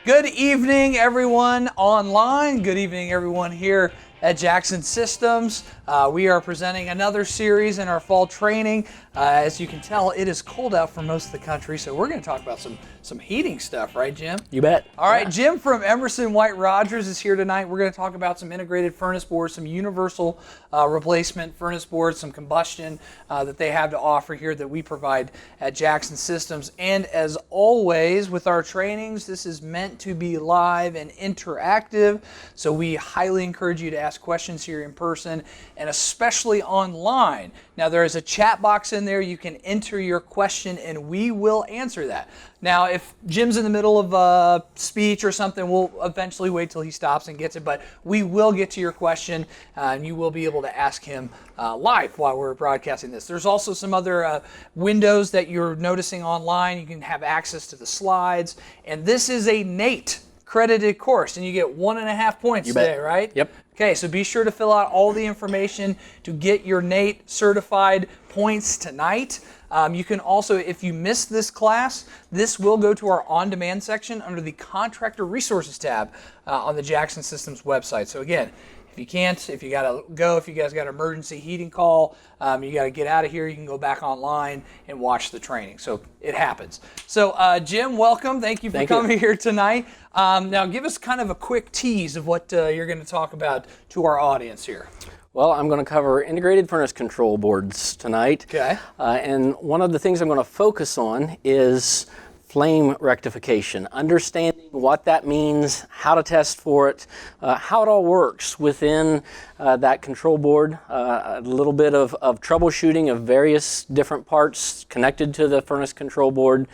Good evening, everyone online. Good evening, everyone here at Jackson Systems. We are presenting another series in our fall training. As you can tell, it is cold out for most of the country, so we're going to talk about some heating stuff, right, Jim? You bet. All right, Jim from Emerson White Rogers is here tonight. We're going to talk about some integrated furnace boards, some universal replacement furnace boards, some combustion that they have to offer here that we provide at Jackson Systems. And as always with our trainings, this is meant to be live and interactive, so we highly encourage you to ask questions here in person and especially online. Now there is a chat box in there. You can enter your question and we will answer that. Now if Jim's in the middle of a speech or something, we'll eventually wait till he stops and gets it, but we will get to your question and you will be able to ask him live while we're broadcasting this. There's also some other windows that you're noticing online. You can have access to the slides, and this is a NATE credited course, and you get 1.5 points today, right? Yep. Okay, so be sure to fill out all the information to get your NATE certified points tonight. You can also, if you missed this class, this will go to our on-demand section under the Contractor Resources tab on the Jackson Systems website. So again, if you can't, if you gotta go, if you guys got an emergency heating call, you gotta get out of here, you can go back online and watch the training. So it happens. So Jim, welcome. Thank you for coming here tonight. Now give us kind of a quick tease of what you're gonna talk about to our audience here. Well, I'm going to cover integrated furnace control boards tonight. Okay. And one of the things I'm going to focus on is flame rectification, understanding what that means, how to test for it, how it all works within that control board, a little bit of troubleshooting of various different parts connected to the furnace control board,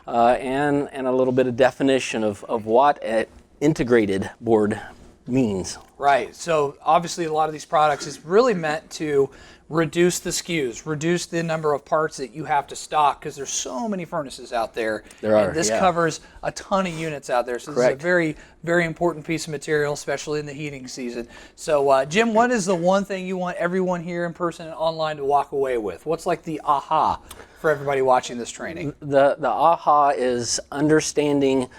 and a little bit of definition of what an integrated board means. Right, so obviously a lot of these products is really meant to reduce the SKUs, reduce the number of parts that you have to stock, because there's so many furnaces out there. There are, and this covers a ton of units out there, so this is a very, very important piece of material, especially in the heating season. So Jim, what is the one thing you want everyone here in person and online to walk away with? What's like the aha for everybody watching this training? The aha is understanding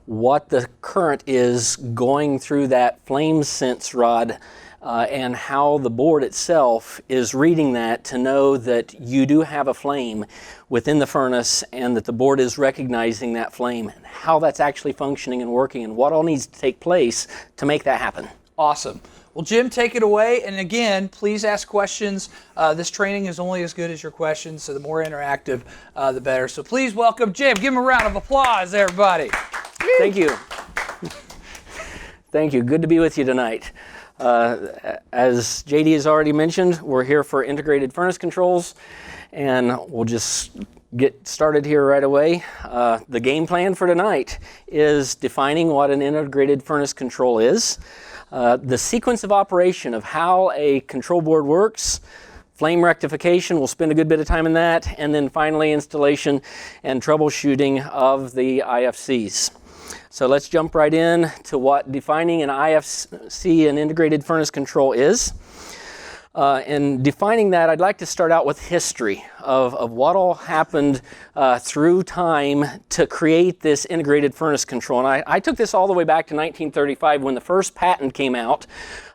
what the current is going through that flame sense rod and how the board itself is reading that to know that you do have a flame within the furnace and that the board is recognizing that flame and how that's actually functioning and working and what all needs to take place to make that happen. Awesome. Well, Jim, take it away. And again, please ask questions. This training is only as good as your questions, so the more interactive, the better. So please welcome Jim. Give him a round of applause, everybody. Thank you. Thank you. Good to be with you tonight. As JD has already mentioned, we're here for integrated furnace controls, and we'll just get started here right away. The game plan for tonight is defining what an integrated furnace control is, the sequence of operation of how a control board works, flame rectification, we'll spend a good bit of time in that, and then finally installation and troubleshooting of the IFCs. So let's jump right in to what defining an IFC, an integrated furnace control, is. And defining that, I'd like to start out with history of what all happened through time to create this integrated furnace control. And I took this all the way back to 1935 when the first patent came out.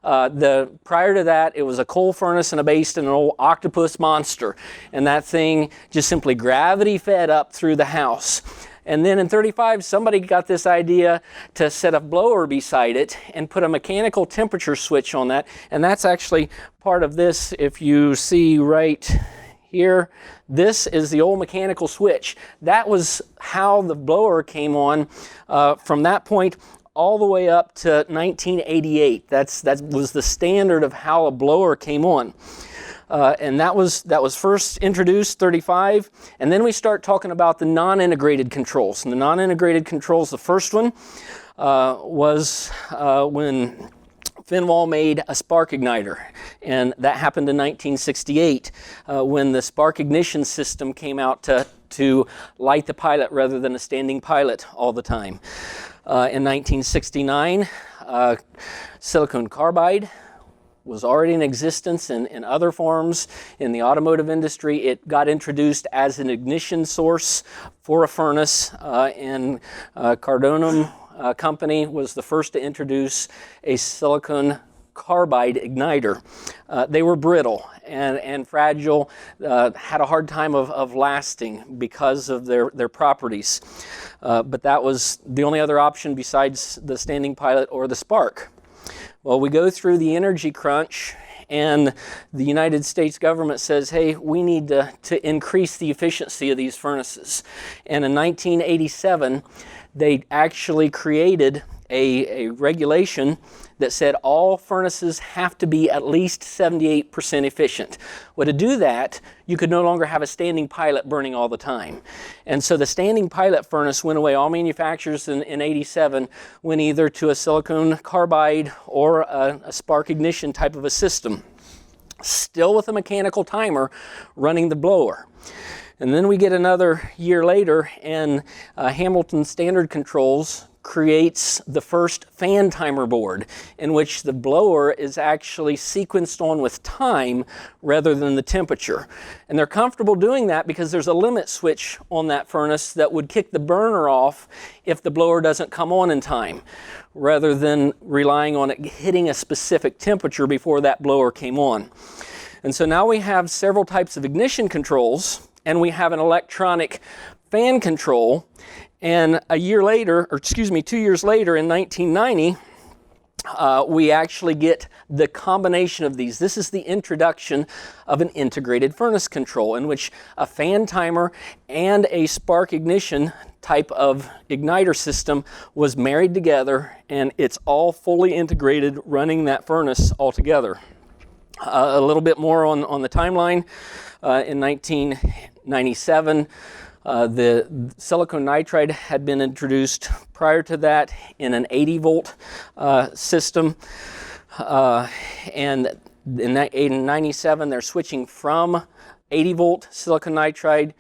Prior to that, it was a coal furnace and a base and an old octopus monster. And that thing just simply gravity fed up through the house. And then in 35, somebody got this idea to set a blower beside it and put a mechanical temperature switch on that. And that's actually part of this. If you see right here, this is the old mechanical switch. That was how the blower came on from that point all the way up to 1988. That was the standard of how a blower came on. And that was first introduced 35, and then we start talking about the non-integrated controls. And the non-integrated controls, the first one was when Finwall made a spark igniter, and that happened in 1968 when the spark ignition system came out to light the pilot rather than a standing pilot all the time. In 1969, silicon carbide was already in existence in other forms in the automotive industry. It got introduced as an ignition source for a furnace in Cardonum company was the first to introduce a silicon carbide igniter. They were brittle and fragile, had a hard time of lasting because of their properties. But that was the only other option besides the standing pilot or the spark. Well, we go through the energy crunch, and the United States government says, hey, we need to increase the efficiency of these furnaces. And in 1987, they actually created a regulation that said all furnaces have to be at least 78% efficient. Well, to do that, you could no longer have a standing pilot burning all the time. And so the standing pilot furnace went away. All manufacturers in 87 went either to a silicon carbide or a spark ignition type of a system, still with a mechanical timer running the blower. And then we get another year later, and Hamilton Standard Controls creates the first fan timer board, in which the blower is actually sequenced on with time rather than the temperature. And they're comfortable doing that because there's a limit switch on that furnace that would kick the burner off if the blower doesn't come on in time, rather than relying on it hitting a specific temperature before that blower came on. And so now we have several types of ignition controls, and we have an electronic fan control. And a year later, or excuse me, 2 years later in 1990, we actually get the combination of these. This is the introduction of an integrated furnace control, in which a fan timer and a spark ignition type of igniter system was married together, and it's all fully integrated, running that furnace all together. A little bit more on the timeline. In 1997, the silicon nitride had been introduced prior to that in an 80-volt system. And in 97, they're switching from 80-volt silicon nitride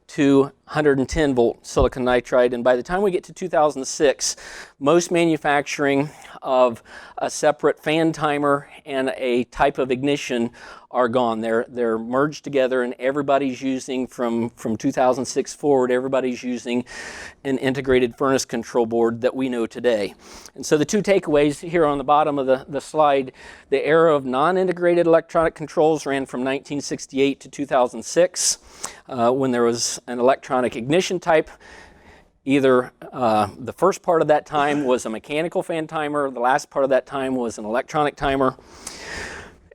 to 110-volt silicon nitride. And by the time we get to 2006, most manufacturing of a separate fan timer and a type of ignition are gone. They're merged together, and everybody's using, from 2006 forward, everybody's using an integrated furnace control board that we know today. And so the two takeaways here on the bottom of the slide: the era of non-integrated electronic controls ran from 1968 to 2006, when there was an electronic ignition type. Either the first part of that time was a mechanical fan timer, the last part of that time was an electronic timer.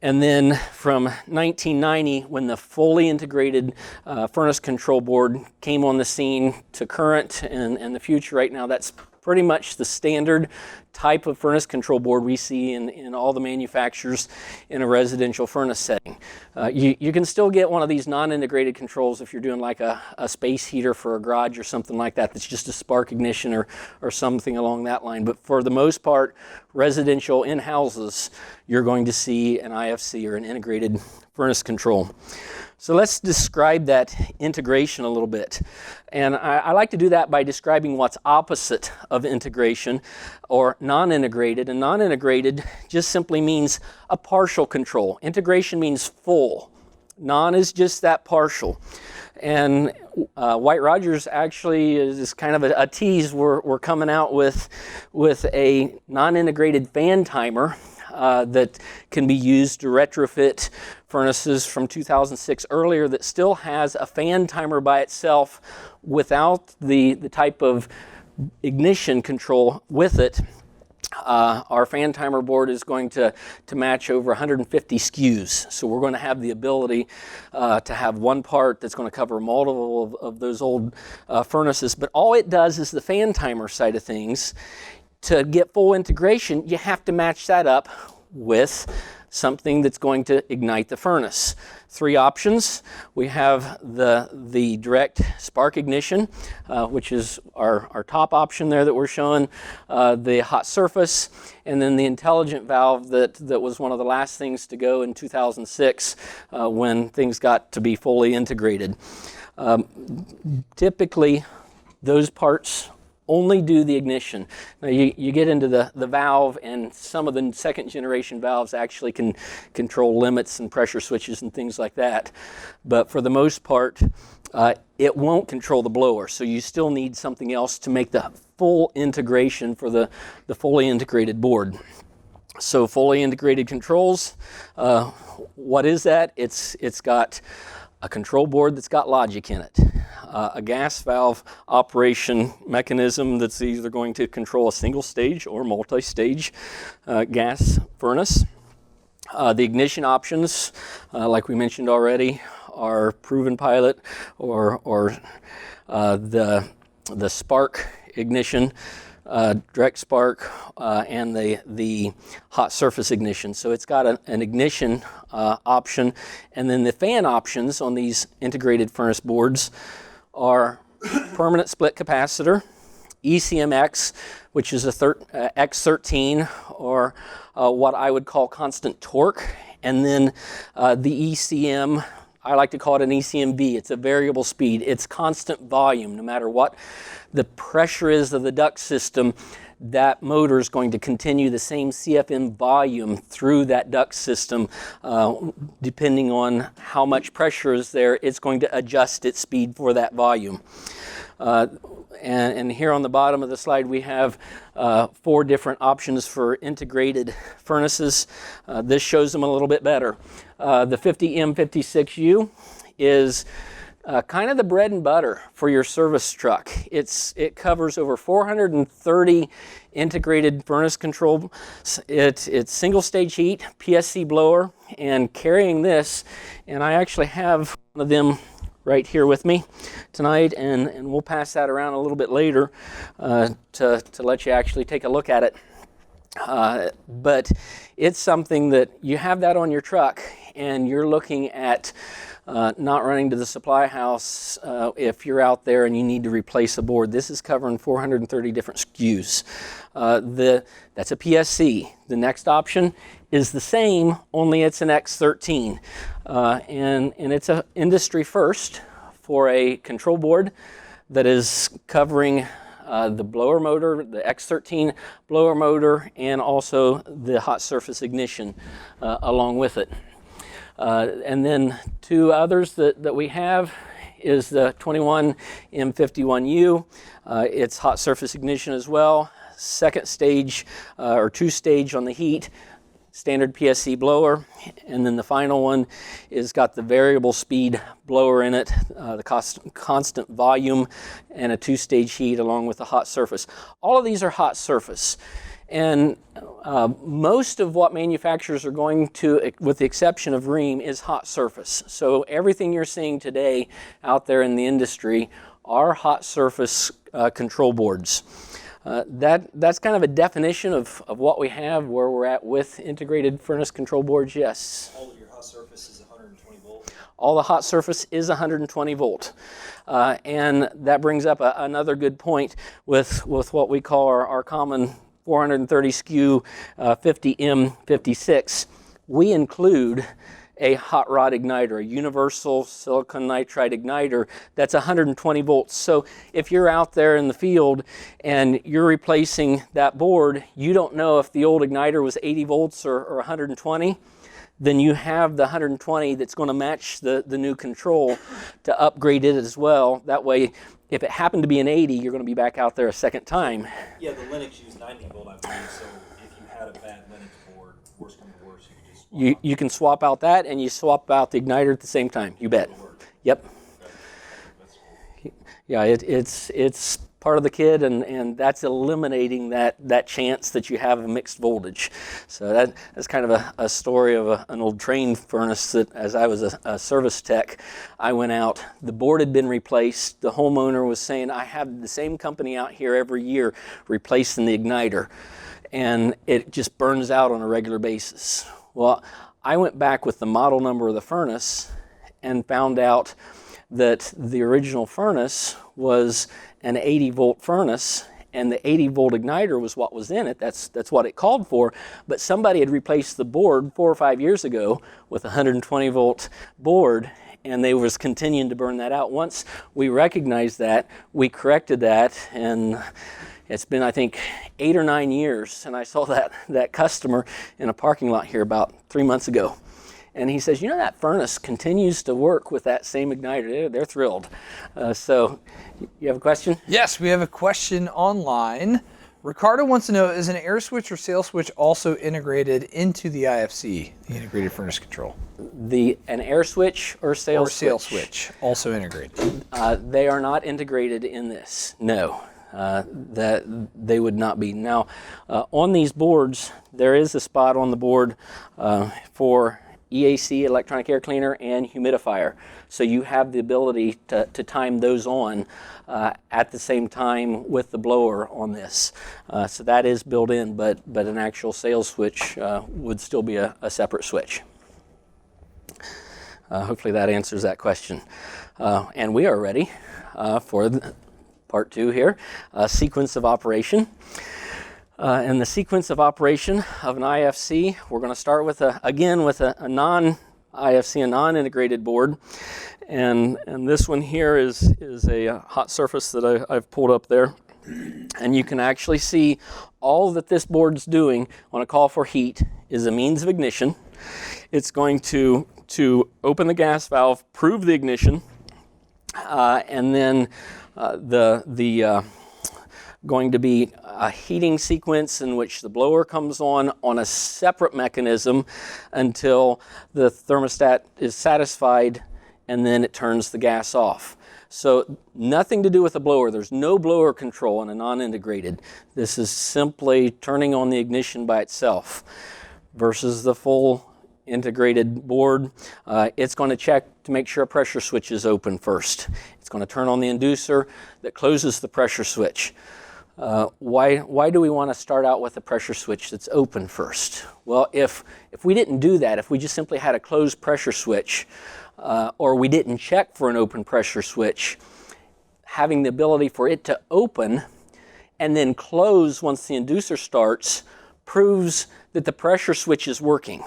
And then from 1990, when the fully integrated furnace control board came on the scene, to current and the future right now, that's pretty much the standard type of furnace control board we see in all the manufacturers in a residential furnace setting. You can still get one of these non-integrated controls if you're doing like a space heater for a garage or something like that, that's just a spark ignition or something along that line. But for the most part, residential in houses, you're going to see an IFC or an integrated furnace control. So let's describe that integration a little bit. And I like to do that by describing what's opposite of integration, or non-integrated. And non-integrated just simply means a partial control. Integration means full. Non is just that partial. And White Rogers actually is kind of a tease. We're coming out with a non-integrated fan timer that can be used to retrofit furnaces from 2006 earlier, that still has a fan timer by itself without the type of ignition control with it. Our fan timer board is going to match over 150 SKUs. So we're going to have the ability to have one part that's going to cover multiple of those old furnaces. But all it does is the fan timer side of things. To get full integration, you have to match that up with something that's going to ignite the furnace. Three options. We have the direct spark ignition, which is our top option there that we're showing, the hot surface, and then the intelligent valve that was one of the last things to go in 2006 when things got to be fully integrated. Typically, those parts only do the ignition. Now you get into the valve, and some of the second generation valves actually can control limits and pressure switches and things like that. But for the most part, it won't control the blower. So you still need something else to make the full integration for the fully integrated board. So fully integrated controls, what is that? It's got a control board that's got logic in it, a gas valve operation mechanism that's either going to control a single stage or multi-stage gas furnace. The ignition options, like we mentioned already, are proven pilot or the spark ignition, direct spark, and the hot surface ignition. So it's got an ignition option, and then the fan options on these integrated furnace boards are permanent split capacitor, ECMX, which is a X13, or what I would call constant torque, and then the ECM, I like to call it an ECMV. It's a variable speed. It's constant volume. No matter what the pressure is of the duct system, that motor is going to continue the same CFM volume through that duct system. Depending on how much pressure is there, it's going to adjust its speed for that volume. And here on the bottom of the slide, we have 4 different options for integrated furnaces. This shows them a little bit better. The 50M56U is kind of the bread and butter for your service truck. It covers over 430 integrated furnace control. It's single stage heat, PSC blower, and carrying this, and I actually have one of them right here with me tonight, and we'll pass that around a little bit later to let you actually take a look at it. But it's something that you have that on your truck, and you're looking at not running to the supply house if you're out there and you need to replace a board. This is covering 430 different SKUs. That's a PSC. The next option is the same, only it's an X13. And it's an industry first for a control board that is covering the blower motor, the X13 blower motor, and also the hot surface ignition along with it. And then 2 others that we have is the 21M51U. It's hot surface ignition as well. Second stage or 2-stage on the heat, standard PSC blower. And then the final one is got the variable speed blower in it, the constant volume, and a 2-stage heat along with the hot surface. All of these are hot surface. And most of what manufacturers are going to, with the exception of Rheem, is hot surface. So everything you're seeing today out there in the industry are hot surface control boards. That's kind of a definition of what we have, where we're at with integrated furnace control boards, yes. All of your hot surface is 120 volt? All the hot surface is 120 volt. And that brings up another good point with what we call our common 430 SKU 50M56. We include a hot rod igniter, a universal silicon nitride igniter that's 120 volts. So if you're out there in the field and you're replacing that board, you don't know if the old igniter was 80 volts or 120, then you have the 120 that's going to match the new control to upgrade it as well. That way, if it happened to be an 80, you're going to be back out there a second time. Yeah, the Linux used 90 volt, I believe, so if you had a bad Linux board, worse come to worse, you could just swap You can swap out that, and you swap out the igniter at the same time. You bet. Yep. That's cool. Yeah, it's part of the kit, and that's eliminating that chance that you have a mixed voltage. So that's kind of a story of an old train furnace that, as I was a service tech, I went out, the board had been replaced, the homeowner was saying, I have the same company out here every year replacing the igniter, and it just burns out on a regular basis. Well, I went back with the model number of the furnace and found out that the original furnace was an 80 volt furnace, and the 80 volt igniter was what was in it. That's what it called for. But somebody had replaced the board 4 or 5 years ago with a 120 volt board, and they was continuing to burn that out. Once we recognized that, we corrected that, and it's been, I think, 8 or 9 years, and I saw that customer in a parking lot here about 3 months ago. And he says, you know, that furnace continues to work with that same igniter. They're thrilled. So you have a question? Yes, we have a question online. Ricardo wants to know, is an air switch or sail switch also integrated into the IFC, the integrated furnace control? An air switch or sail switch? Or sail switch, also integrated. They are not integrated in this, no. That they would not be. Now, on these boards, there is a spot on the board for EAC, electronic air cleaner, and humidifier. So you have the ability to time those on at the same time with the blower on this. So that is built in, but an actual sail switch would still be a separate switch. Hopefully that answers that question. And we are ready for part 2 here, sequence of operation. In the sequence of operation of an IFC, we're going to start with a non-IFC, a non-integrated board. And this one here is a hot surface that I've pulled up there. And you can actually see all that this board's doing on a call for heat is a means of ignition. It's going to open the gas valve, prove the ignition, and then going to be a heating sequence in which the blower comes on a separate mechanism until the thermostat is satisfied, and then it turns the gas off. So nothing to do with the blower. There's no blower control in a non-integrated. This is simply turning on the ignition by itself versus the full integrated board. It's going to check to make sure a pressure switch is open first. It's going to turn on the inducer that closes the pressure switch. Why do we want to start out with a pressure switch that's open first? Well, if we didn't do that, if we just simply had a closed pressure switch, or we didn't check for an open pressure switch, having the ability for it to open and then close once the inducer starts proves that the pressure switch is working.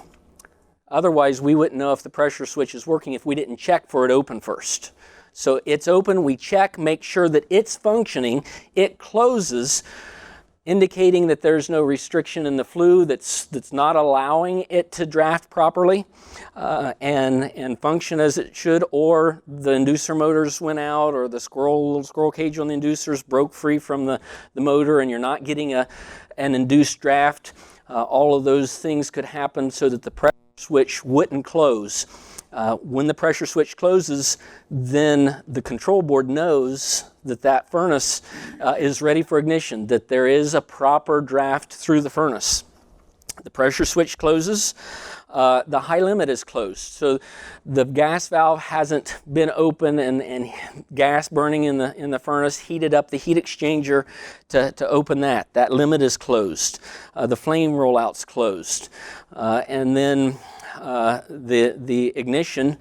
Otherwise, we wouldn't know if the pressure switch is working if we didn't check for it open first. So it's open, we check, make sure that it's functioning, it closes, indicating that there's no restriction in the flue that's not allowing it to draft properly and function as it should, or the inducer motors went out, or the little squirrel cage on the inducers broke free from the motor and you're not getting an induced draft. All of those things could happen so that the pressure switch wouldn't close. When the pressure switch closes, then the control board knows that furnace is ready for ignition, that there is a proper draft through the furnace. The pressure switch closes, the high limit is closed. So the gas valve hasn't been open and gas burning in the furnace heated up the heat exchanger to open that. That limit is closed. The flame rollout's closed. And then the ignition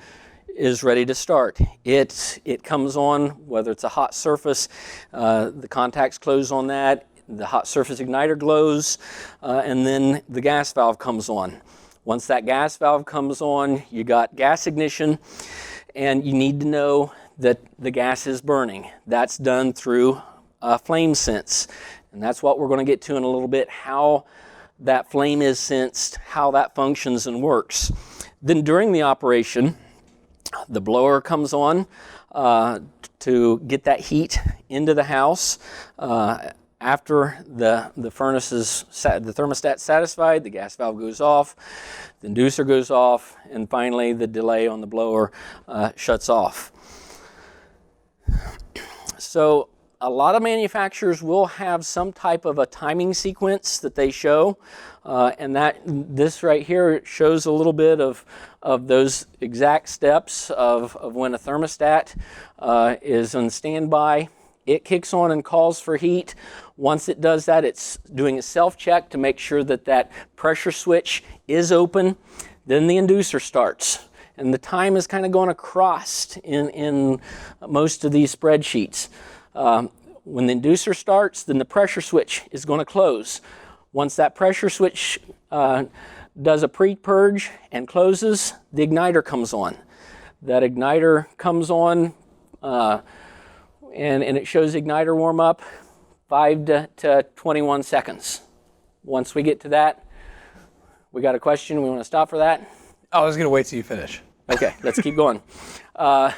is ready to start. It comes on, whether it's a hot surface, the contacts close on that, the hot surface igniter glows, and then the gas valve comes on. Once that gas valve comes on, you got gas ignition, and you need to know that the gas is burning. That's done through flame sense, and that's what we're going to get to in a little bit, how that flame is sensed, how that functions and works. Then during the operation, the blower comes on to get that heat into the house. After the furnace is the thermostat satisfied, the gas valve goes off, the inducer goes off, and finally the delay on the blower shuts off. So a lot of manufacturers will have some type of a timing sequence that they show, and this right here shows a little bit of those exact steps of when a thermostat is on standby. It kicks on and calls for heat. Once it does that, it's doing a self-check to make sure that pressure switch is open. Then the inducer starts. And the time is kind of going across in most of these spreadsheets. When the inducer starts, then the pressure switch is going to close. Once that pressure switch does a pre-purge and closes, the igniter comes on. that igniter comes on, and it shows igniter warm up 5 to 21 seconds. Once we get to that, we got a question. We want to stop for that? I was going to wait till you finish. Okay, let's keep going. The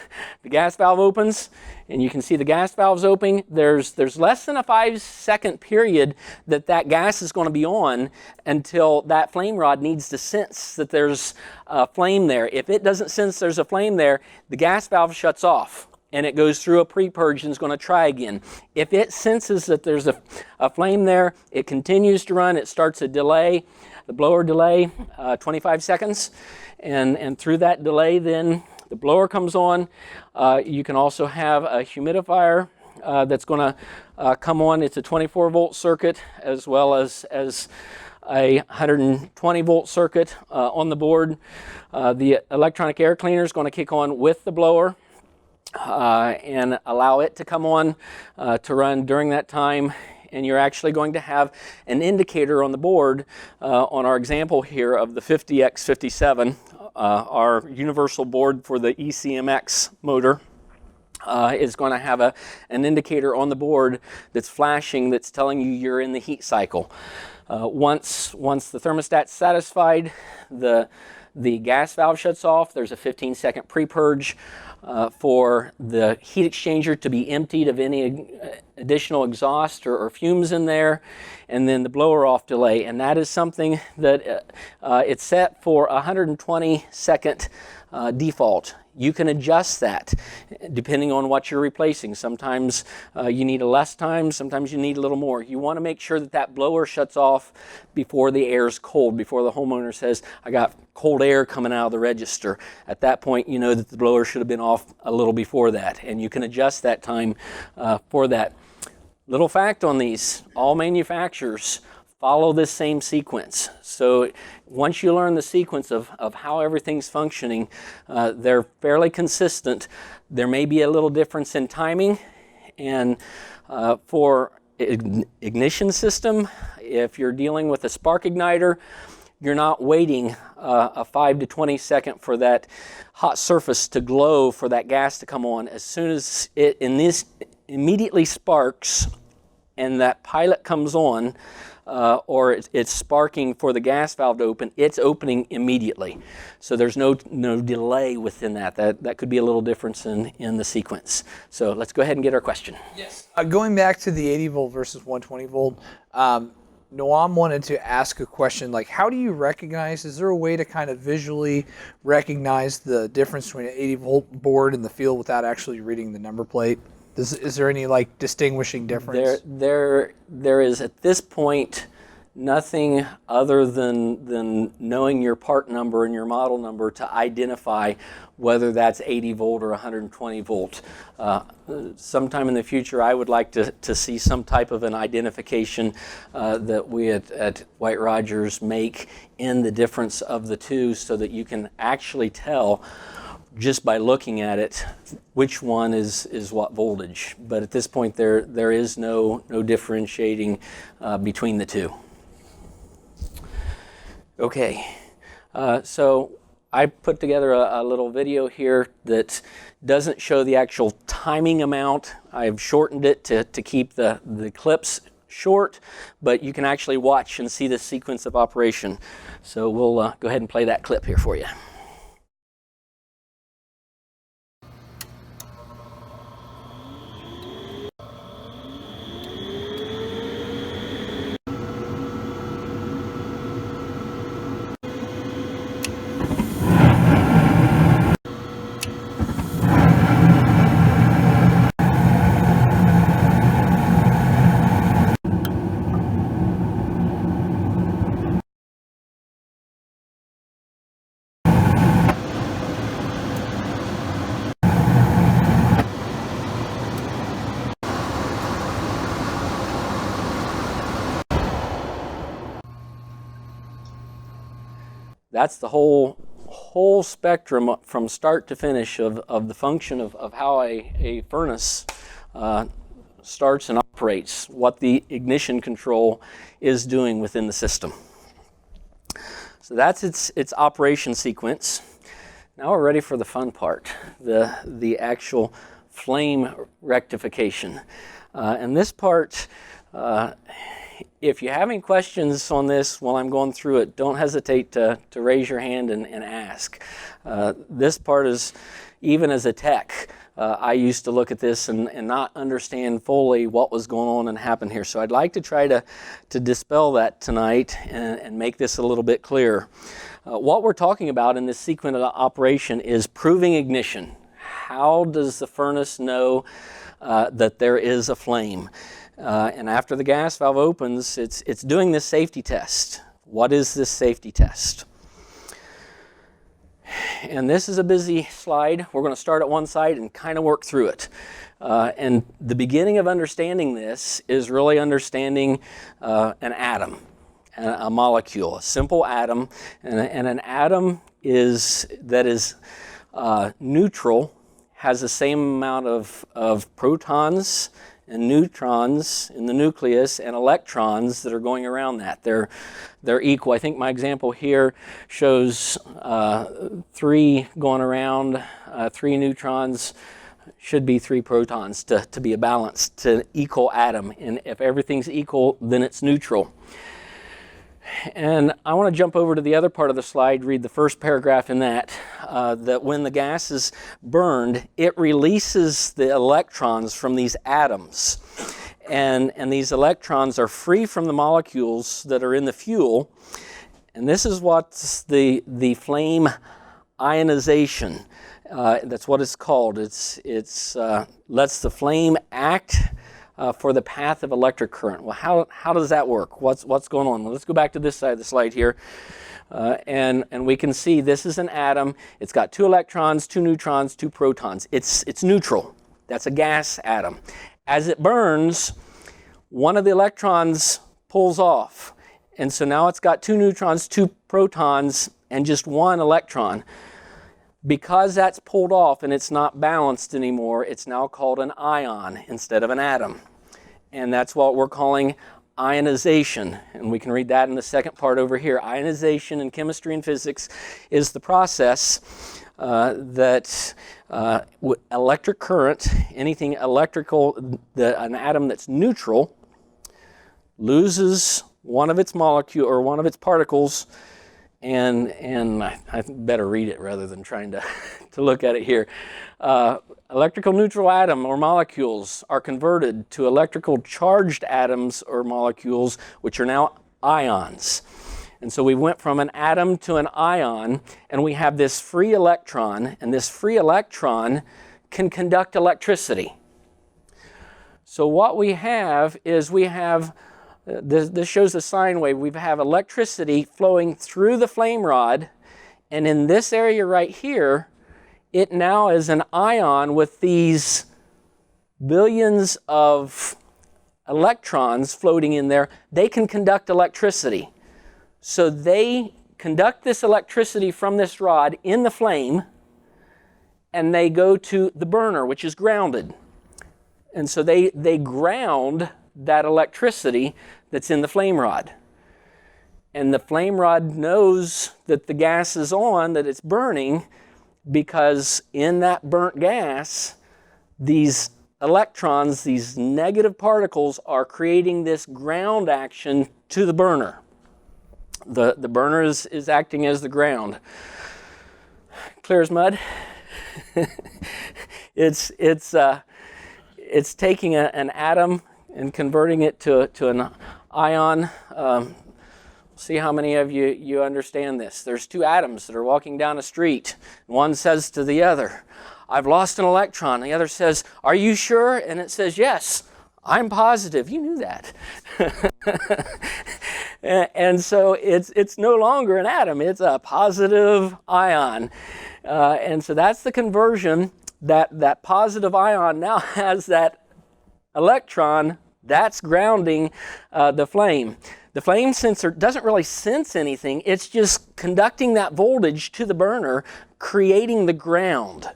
gas valve opens, and you can see the gas valve's opening. There's less than a 5-second period that gas is going to be on until that flame rod needs to sense that there's a flame there. If it doesn't sense there's a flame there, the gas valve shuts off, and it goes through a pre-purge and is going to try again. If it senses that there's a flame there, it continues to run. It starts a delay, the blower delay, 25 seconds. And through that delay, then the blower comes on. You can also have a humidifier that's going to come on. It's a 24-volt circuit as well as a 120-volt circuit on the board. The electronic air cleaner is going to kick on with the blower and allow it to come on to run during that time. And you're actually going to have an indicator on the board on our example here of the 50X57, our universal board for the ECMX motor. Is going to have an indicator on the board that's flashing, that's telling you you're in the heat cycle. Once the thermostat's satisfied, the gas valve shuts off. There's a 15-second pre-purge for the heat exchanger to be emptied of any additional exhaust or fumes in there, and then the blower off delay. And that is something that it's set for 120-second default. You can adjust that depending on what you're replacing. Sometimes you need a less time, sometimes you need a little more. You want to make sure that blower shuts off before the air's cold, before the homeowner says, I got cold air coming out of the register. At that point, you know that the blower should have been off a little before that, and you can adjust that time for that. Little fact on these, all manufacturers follow this same sequence. So once you learn the sequence of how everything's functioning, they're fairly consistent. There may be a little difference in timing, and for ignition system, if you're dealing with a spark igniter, you're not waiting a 5 to 20 second for that hot surface to glow for that gas to come on. As soon as it immediately sparks and that pilot comes on, or it's sparking for the gas valve to open, it's opening immediately. So there's no delay within that. That could be a little difference in the sequence. So let's go ahead and get our question. Yes. Going back to the 80 volt versus 120 volt, Noam wanted to ask a question like, how do you recognize, is there a way to kind of visually recognize the difference between an 80 volt board in the field without actually reading the number plate? Is there any like distinguishing difference? There is at this point nothing other than knowing your part number and your model number to identify whether that's 80 volt or 120 volt. Sometime in the future, I would like to see some type of an identification that we at White Rogers make in the difference of the two, so that you can actually tell just by looking at it which one is what voltage. But at this point, there is no differentiating between the two. Okay, so I put together a little video here that doesn't show the actual timing amount. I've shortened it to keep the clips short, but you can actually watch and see the sequence of operation. So we'll go ahead and play that clip here for you. That's the whole spectrum from start to finish of the function of how a furnace starts and operates, what the ignition control is doing within the system. So that's its operation sequence. Now we're ready for the fun part, the actual flame rectification. And this part, if you have any questions on this while I'm going through it, don't hesitate to raise your hand and ask. This part is, even as a tech, I used to look at this and not understand fully what was going on and happened here. So I'd like to try to dispel that tonight and make this a little bit clearer. What we're talking about in this sequence of operation is proving ignition. How does the furnace know that there is a flame? And after the gas valve opens, it's doing this safety test. What is this safety test? And this is a busy slide. We're going to start at one side and kind of work through it. And the beginning of understanding this is really understanding an atom, a molecule, a simple atom. And an atom is neutral, has the same amount of protons and neutrons in the nucleus and electrons that are going around that. They're equal. I think my example here shows 3 going around, 3 neutrons, should be 3 protons to be a balanced, to equal atom. And if everything's equal, then it's neutral. And I want to jump over to the other part of the slide, read the first paragraph in that when the gas is burned, it releases the electrons from these atoms. And these electrons are free from the molecules that are in the fuel. And this is what's the flame ionization. That's what it's called. It's lets the flame act for the path of electric current. Well, how does that work? What's going on? Well, let's go back to this side of the slide here. And we can see this is an atom. It's got 2 electrons, 2 neutrons, 2 protons. It's neutral. That's a gas atom. As it burns, one of the electrons pulls off. And so now it's got 2 neutrons, 2 protons, and just 1 electron. Because that's pulled off and it's not balanced anymore, it's now called an ion instead of an atom. And that's what we're calling ionization. And we can read that in the second part over here. Ionization in chemistry and physics is the process that electric current, anything electrical, an atom that's neutral, loses one of its molecule or one of its particles. And I better read it rather than trying to look at it here. Electrical neutral atom or molecules are converted to electrical charged atoms or molecules, which are now ions. And so we went from an atom to an ion, and we have this free electron, and this free electron can conduct electricity. So what we have is this shows the sine wave. We have electricity flowing through the flame rod, and in this area right here, it now is an ion with these billions of electrons floating in there. They can conduct electricity. So they conduct this electricity from this rod in the flame, and they go to the burner, which is grounded. And so they ground that electricity that's in the flame rod. And the flame rod knows that the gas is on, that it's burning, because in that burnt gas, these electrons, these negative particles, are creating this ground action to the burner. The burner is acting as the ground. Clear as mud. It's taking an atom and converting it to an ion. See how many of you understand this. There's 2 atoms that are walking down a street. One says to the other, "I've lost an electron." The other says, "Are you sure?" And it says, "Yes, I'm positive." You knew that. And so it's no longer an atom. It's a positive ion. And so that's the conversion. That positive ion now has that electron. That's grounding the flame. The flame sensor doesn't really sense anything. It's just conducting that voltage to the burner, creating the ground.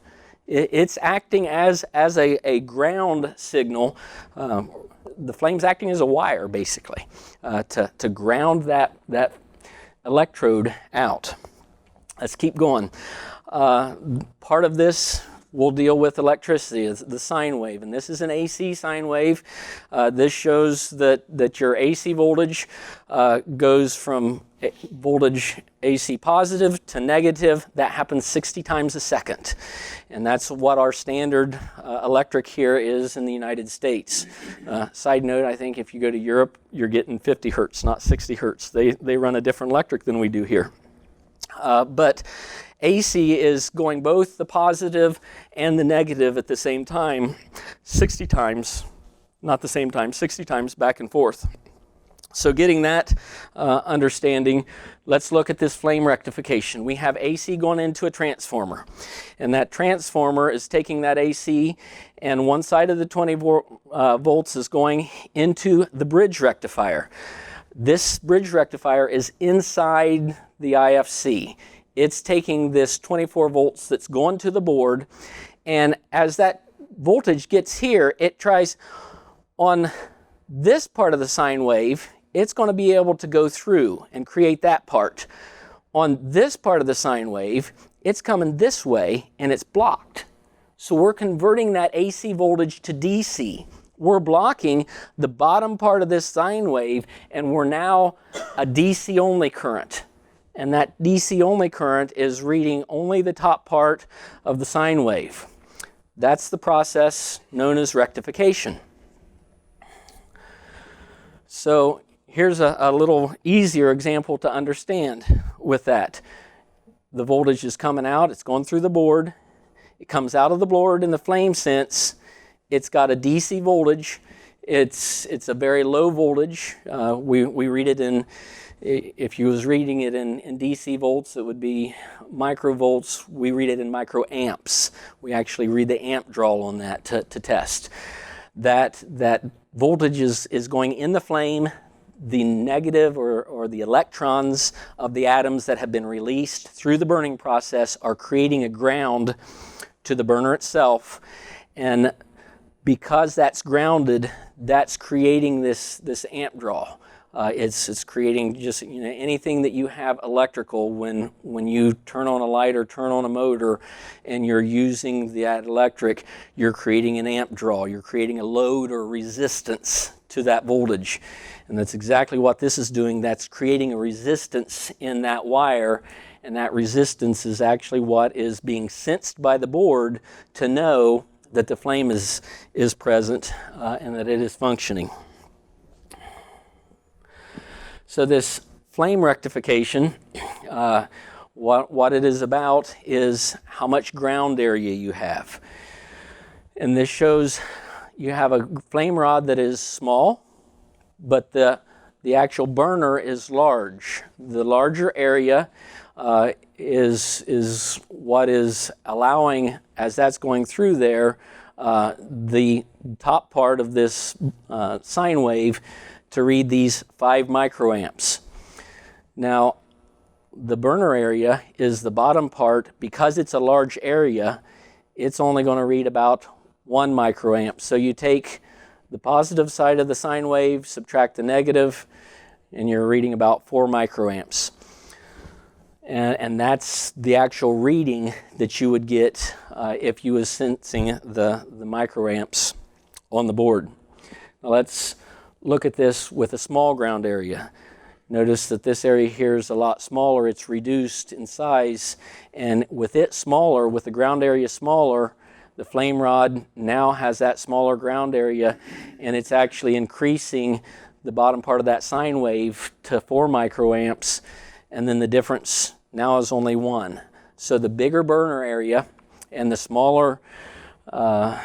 It's acting as a ground signal. The flame's acting as a wire, basically, to ground that electrode out. Let's keep going. Part of this will deal with electricity, is the sine wave, and this is an AC sine wave. This shows that your AC voltage goes from voltage AC positive to negative. That happens 60 times a second, and that's what our standard electric here is in the United States. Side note, I think if you go to Europe, you're getting 50 hertz, not 60 hertz. They run a different electric than we do here. But AC is going both the positive and the negative at the same time, 60 times, not the same time, 60 times back and forth. So getting that understanding, let's look at this flame rectification. We have AC going into a transformer, and that transformer is taking that AC, and one side of the 20 volts is going into the bridge rectifier. This bridge rectifier is inside the IFC. It's taking this 24 volts that's going to the board, and as that voltage gets here, it tries on this part of the sine wave, it's going to be able to go through and create that part. On this part of the sine wave, it's coming this way and it's blocked. So we're converting that AC voltage to DC. We're blocking the bottom part of this sine wave, and we're now a DC only current. And that DC only current is reading only the top part of the sine wave. That's the process known as rectification. So here's a little easier example to understand with that. The voltage is coming out, it's going through the board, it comes out of the board in the flame sense, it's got a DC voltage, it's a very low voltage. We read it in, if you was reading it in DC volts, it would be microvolts. We read it in microamps. We actually read the amp draw on that to test. That voltage is going in the flame. The negative or the electrons of the atoms that have been released through the burning process are creating a ground to the burner itself. And because that's grounded, that's creating this amp draw. It's creating just anything that you have electrical when you turn on a light or turn on a motor and you're using that electric, you're creating an amp draw. You're creating a load or resistance to that voltage. And that's exactly what this is doing. That's creating a resistance in that wire, and that resistance is actually what is being sensed by the board to know that the flame is present and that it is functioning. So this flame rectification, what it is about is how much ground area you have. And this shows you have a flame rod that is small, but the actual burner is large. The larger area is what is allowing, as that's going through there, the top part of this sine wave to read these 5 microamps. Now, the burner area is the bottom part. Because it's a large area, it's only going to read about 1 microamp. So you take the positive side of the sine wave, subtract the negative, and you're reading about 4 microamps. And that's the actual reading that you would get if you was sensing the microamps on the board. Now let's look at this with a small ground area. Notice that this area here is a lot smaller. It's reduced in size, and with it smaller, with the ground area smaller, the flame rod now has that smaller ground area, and it's actually increasing the bottom part of that sine wave to 4 microamps, and then the difference now is only 1. So the bigger burner area and the smaller, the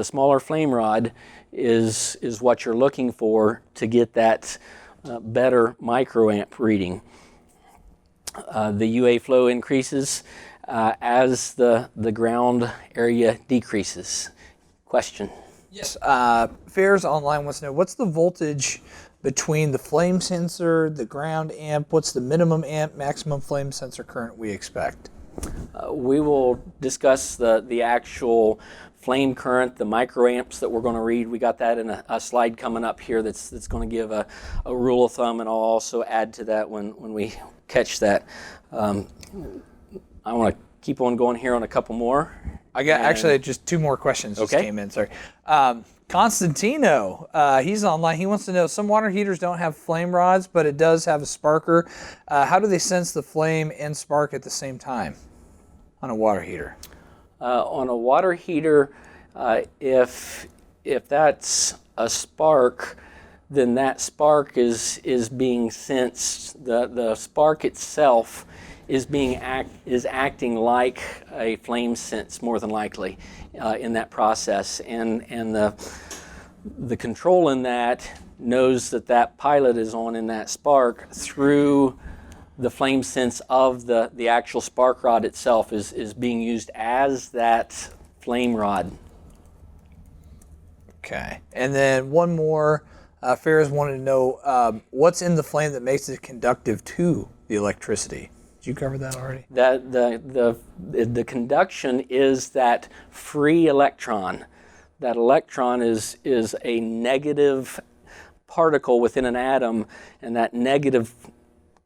smaller flame rod is what you're looking for to get that better microamp reading. The UA flow increases as the ground area decreases. Question? Yes. Fairs Online wants to know, what's the voltage between the flame sensor, the ground amp? What's the minimum amp, maximum flame sensor current we expect? We will discuss the actual flame current, the microamps that we're going to read. We got that in a slide coming up here that's going to give a rule of thumb, and I'll also add to that when we catch that. I want to keep on going here on a couple more. I got actually just 2 more questions just Okay. came in. Sorry. Constantino, he's online. He wants to know, some water heaters don't have flame rods, but it does have a sparker. How do they sense the flame and spark at the same time on a water heater? On a water heater, if that's a spark, then that spark is being sensed. The spark itself is acting like a flame sense, more than likely, in that process, and the control in that knows that pilot is on in that spark through the flame sense of the actual spark rod itself is being used as that flame rod. Okay. And then one more. Ferris wanted to know what's in the flame that makes it conductive to the electricity. Did you cover that already? That the conduction is that free electron. That electron is a negative particle within an atom, and that negative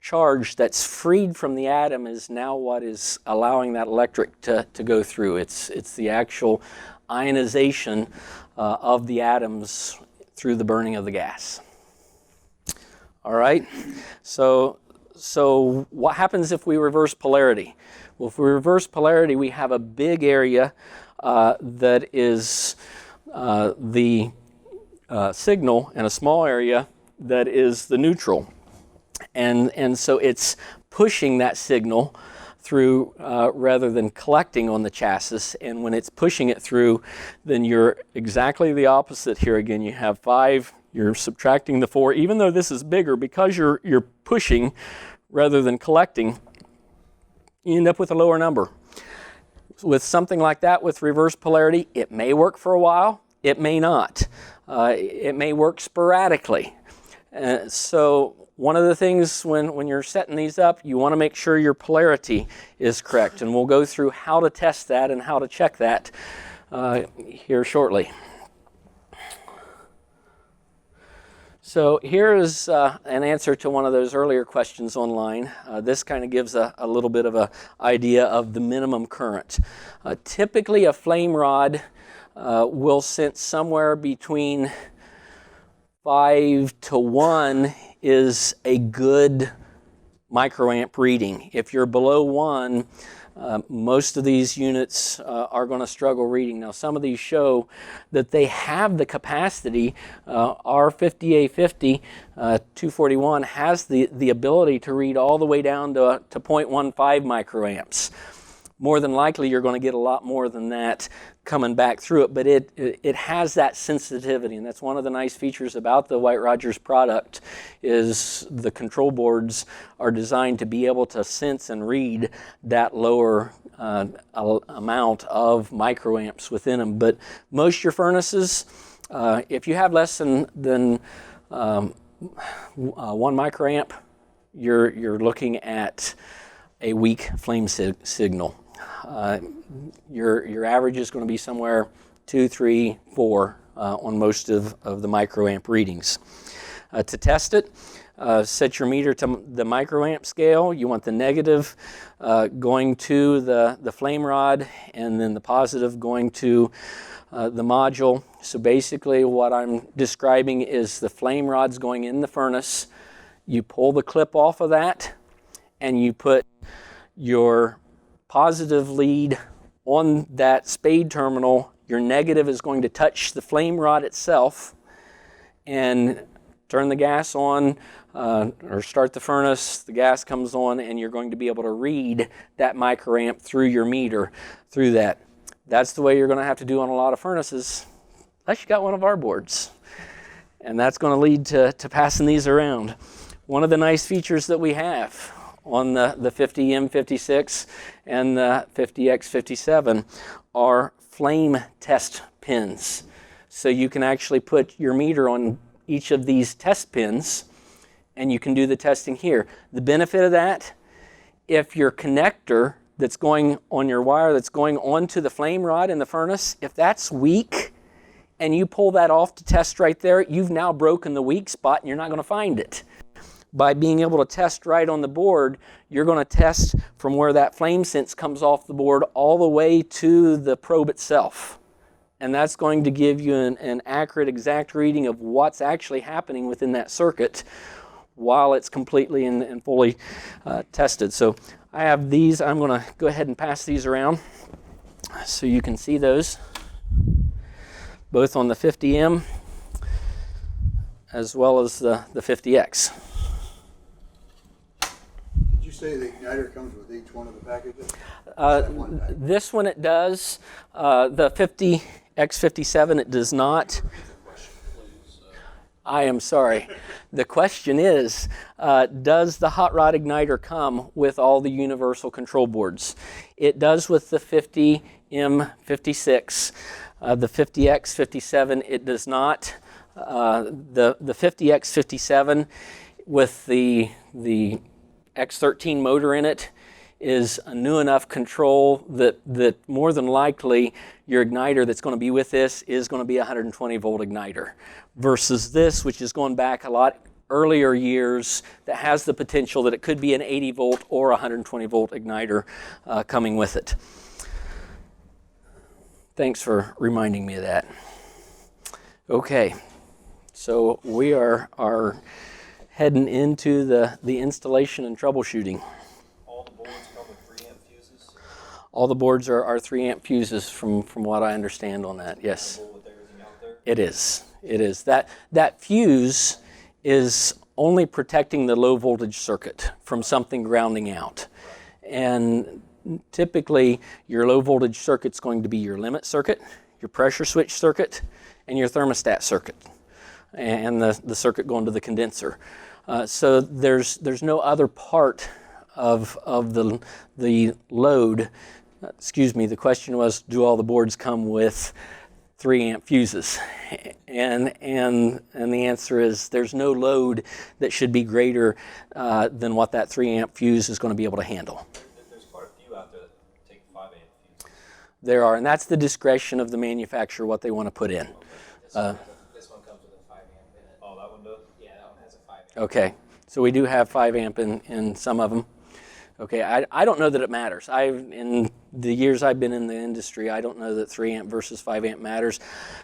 charge that's freed from the atom is now what is allowing that electric to go through. It's the actual ionization of the atoms through the burning of the gas. All right, so what happens if we reverse polarity? Well, if we reverse polarity, we have a big area that is the signal, and a small area that is the neutral. And so it's pushing that signal through rather than collecting on the chassis. And when it's pushing it through, then you're exactly the opposite here again. You have 5, you're subtracting the 4, even though this is bigger, because you're pushing rather than collecting, you end up with a lower number. With something like that, with reverse polarity, it may work for a while, it may not. It may work sporadically. So one of the things when you're setting these up, you want to make sure your polarity is correct. And we'll go through how to test that and how to check that here shortly. So here is an answer to one of those earlier questions online. This kind of gives a little bit of an idea of the minimum current. Typically a flame rod will sense somewhere between 5 to 1 is a good microamp reading. If you're below 1, most of these units are going to struggle reading. Now, some of these show that they have the capacity. Our 50A50 241 has the ability to read all the way down to 0.15 microamps. More than likely, you're going to get a lot more than that coming back through it, but it has that sensitivity, and that's one of the nice features about the White Rogers product is the control boards are designed to be able to sense and read that lower amount of microamps within them. But most of your furnaces, if you have less than 1 microamp, you're looking at a weak flame signal. Your average is going to be somewhere 2, 3, 4 on most of the microamp readings. To test it, set your meter to the microamp scale. You want the negative going to the flame rod, and then the positive going to the module. So basically what I'm describing is the flame rod's going in the furnace. You pull the clip off of that, and you put your positive lead on that spade terminal. Your negative is going to touch the flame rod itself, and turn the gas on or start the furnace, the gas comes on, and you're going to be able to read that microamp through your meter through that. That's the way you're going to have to do on a lot of furnaces, unless you got one of our boards. And that's going to lead to passing these around. One of the nice features that we have on the 50M56 and the 50X57 are flame test pins. So you can actually put your meter on each of these test pins, and you can do the testing here. The benefit of that, if your connector that's going on your wire that's going onto the flame rod in the furnace, if that's weak and you pull that off to test right there, you've now broken the weak spot and you're not going to find it. by being able to test right on the board, you're going to test from where that flame sense comes off the board all the way to the probe itself. And that's going to give you an accurate, exact reading of what's actually happening within that circuit while it's completely and fully tested. So I have these. I'm going to go ahead and pass these around so you can see those, both on the 50M as well as the 50X. Did you say the igniter comes with each one of the packages? This one it does. The 50X57 it does not. I am sorry. The question is, does the hot rod igniter come with all the universal control boards? It does with the 50M56. The 50X57 it does not. The 50X57 with the X13 motor in it is a new enough control that more than likely your igniter that's going to be with this is going to be a 120 volt igniter versus this, which is going back a lot earlier years, that has the potential that it could be an 80 volt or 120 volt igniter coming with it. Thanks for reminding me of that. Okay, so we are heading into the installation and troubleshooting. All the boards come with 3 amp fuses? All the boards are 3 amp fuses from what I understand on that, yes. With everything out there? It is. That fuse is only protecting the low voltage circuit from something grounding out. And typically your low voltage circuit's going to be your limit circuit, your pressure switch circuit, and your thermostat circuit, and the circuit going to the condenser. So there's no other part of the load. Excuse me, the question was, do all the boards come with 3 amp fuses? And the answer is there's no load that should be greater than what that 3 amp fuse is going to be able to handle. There's quite a few out there that take 5 amp fuses. There are, and that's the discretion of the manufacturer what they want to put in. This one comes with a 5 amp in it. Oh, that one does? Yeah, that one has a 5 amp. Okay, so we do have 5 amp in some of them. Okay, I don't know that it matters. In the years I've been in the industry, I don't know that 3 amp versus 5 amp matters.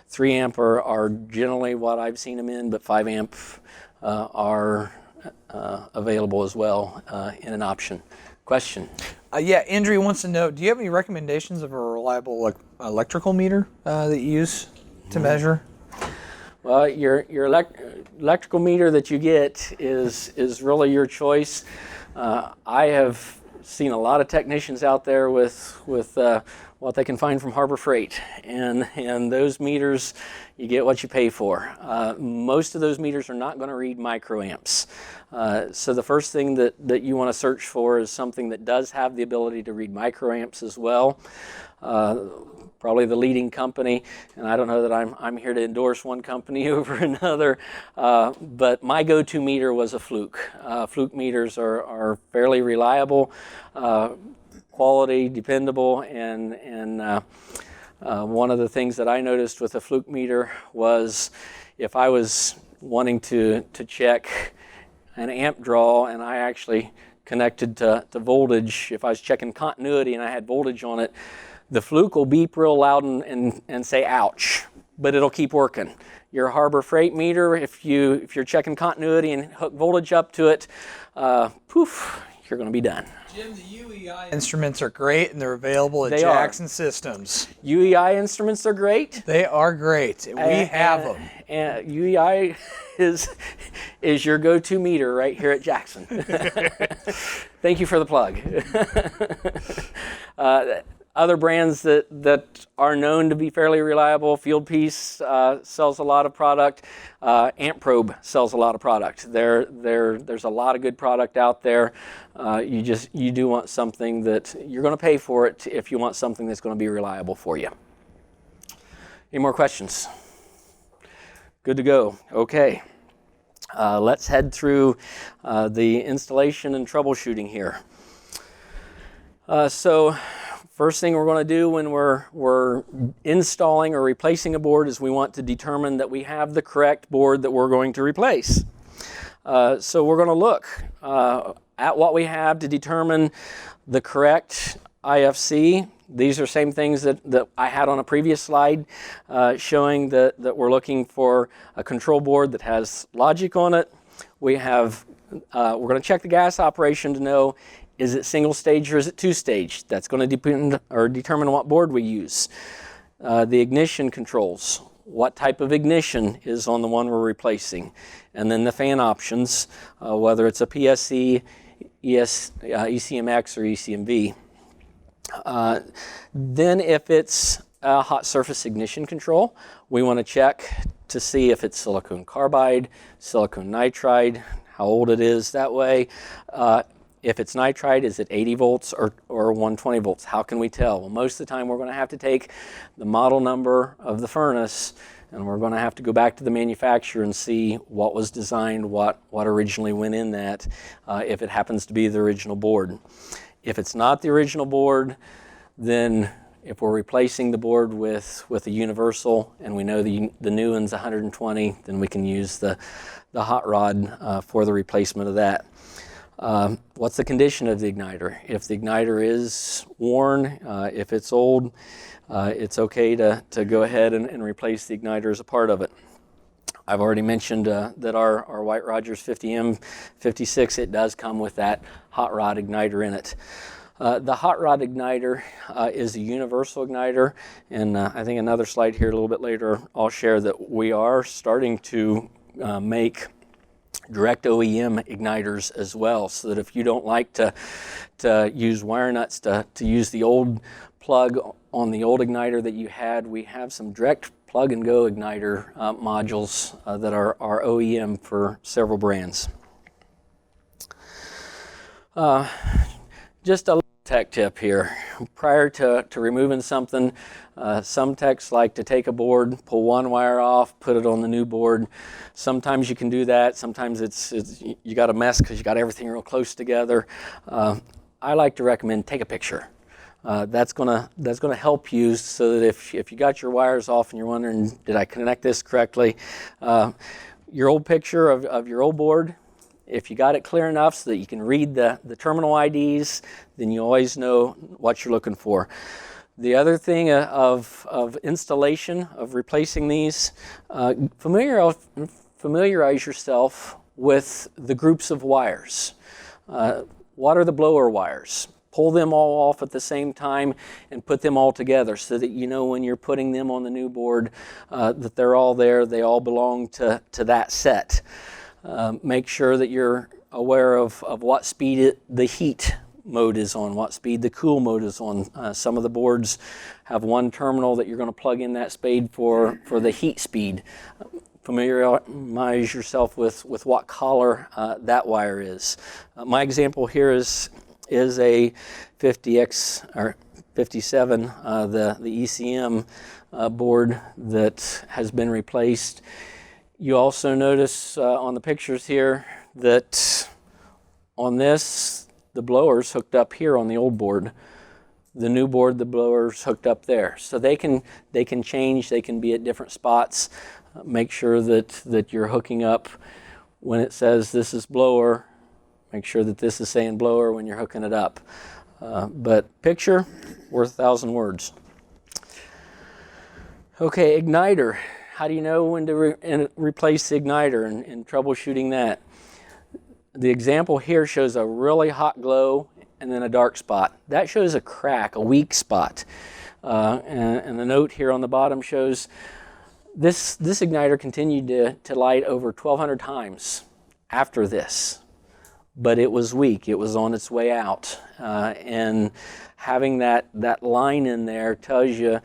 3 amp are generally what I've seen them in, but 5 amp are available as well in an option. Question? Yeah, Andrew wants to know, do you have any recommendations of a reliable electrical meter that you use to measure? Well, your electrical meter that you get is really your choice. I have seen a lot of technicians out there with what they can find from Harbor Freight, and those meters, you get what you pay for. Most of those meters are not going to read microamps. So the first thing that you want to search for is something that does have the ability to read microamps as well. Probably the leading company, and I don't know that I'm here to endorse one company over another, but my go-to meter was a Fluke. Fluke meters are fairly reliable, quality, dependable, and one of the things that I noticed with a Fluke meter was if I was wanting to check an amp draw and I actually connected to voltage, if I was checking continuity and I had voltage on it, the Fluke will beep real loud and say ouch, but it'll keep working. Your Harbor Freight meter, if you're checking continuity and hook voltage up to it, poof, you're going to be done. Jim, the UEI instruments are great, and they're available at Jackson Systems. UEI instruments are great. They are great. We have them. And UEI is your go-to meter right here at Jackson. Thank you for the plug. Other brands that are known to be fairly reliable, Fieldpiece sells a lot of product. Amp Probe sells a lot of product. There's a lot of good product out there. You do want something that you're going to pay for it if you want something that's going to be reliable for you. Any more questions? Good to go. Okay. Let's head through the installation and troubleshooting here. So first thing we're going to do when we're installing or replacing a board is we want to determine that we have the correct board that we're going to replace. So we're going to look at what we have to determine the correct IFC. These are same things that I had on a previous slide, showing that we're looking for a control board that has logic on it. We're going to check the gas operation to know, is it single stage or is it two stage? That's going to depend or determine what board we use. The ignition controls, what type of ignition is on the one we're replacing, and then the fan options, whether it's a PSC, ECMX, or ECMV. Then if it's a hot surface ignition control, we want to check to see if it's silicon carbide, silicon nitride, how old it is that way. If it's nitride, is it 80 volts or 120 volts? How can we tell? Well, most of the time we're going to have to take the model number of the furnace, and we're going to have to go back to the manufacturer and see what was designed, what originally went in that, if it happens to be the original board. If it's not the original board, then if we're replacing the board with a universal and we know the new one's 120, then we can use the hot rod for the replacement of that. What's the condition of the igniter? If the igniter is worn, if it's old, it's okay to go ahead and replace the igniter as a part of it. I've already mentioned that our White Rogers 50M56, it does come with that hot rod igniter in it. The hot rod igniter is a universal igniter, and I think another slide here a little bit later I'll share that we are starting to make direct OEM igniters as well, so that if you don't like to use wire nuts to use the old plug on the old igniter that you had, we have some direct plug and go igniter modules that are OEM for several brands. Just a tech tip here. Prior to removing something, some techs like to take a board, pull one wire off, put it on the new board. Sometimes you can do that. Sometimes it's you got a mess because you got everything real close together. I like to recommend take a picture. That's gonna help you, so that if you got your wires off and you're wondering, did I connect this correctly? Your old picture of your old board, if you got it clear enough so that you can read the terminal IDs, then you always know what you're looking for. The other thing of installation, of replacing these, familiarize yourself with the groups of wires. What are the blower wires? Pull them all off at the same time and put them all together, so that you know when you're putting them on the new board that they're all there, they all belong to that set. Make sure that you're aware of what speed the heat mode is on, what speed the cool mode is on. Some of the boards have one terminal that you're going to plug in that spade for the heat speed. Familiarize yourself with what color that wire is. My example here is a 50X or 57, the ECM board that has been replaced. You also notice on the pictures here that on this, the blower's hooked up here on the old board. The new board, the blower's hooked up there. So they can change, they can be at different spots. Make sure that you're hooking up when it says this is blower. Make sure that this is saying blower when you're hooking it up. But picture, worth 1,000 words. Okay, igniter. How do you know when to replace the igniter and troubleshooting that? The example here shows a really hot glow and then a dark spot. That shows a crack, a weak spot. And the note here on the bottom shows this igniter continued to light over 1,200 times after this. But it was weak, it was on its way out. And having that line in there tells you,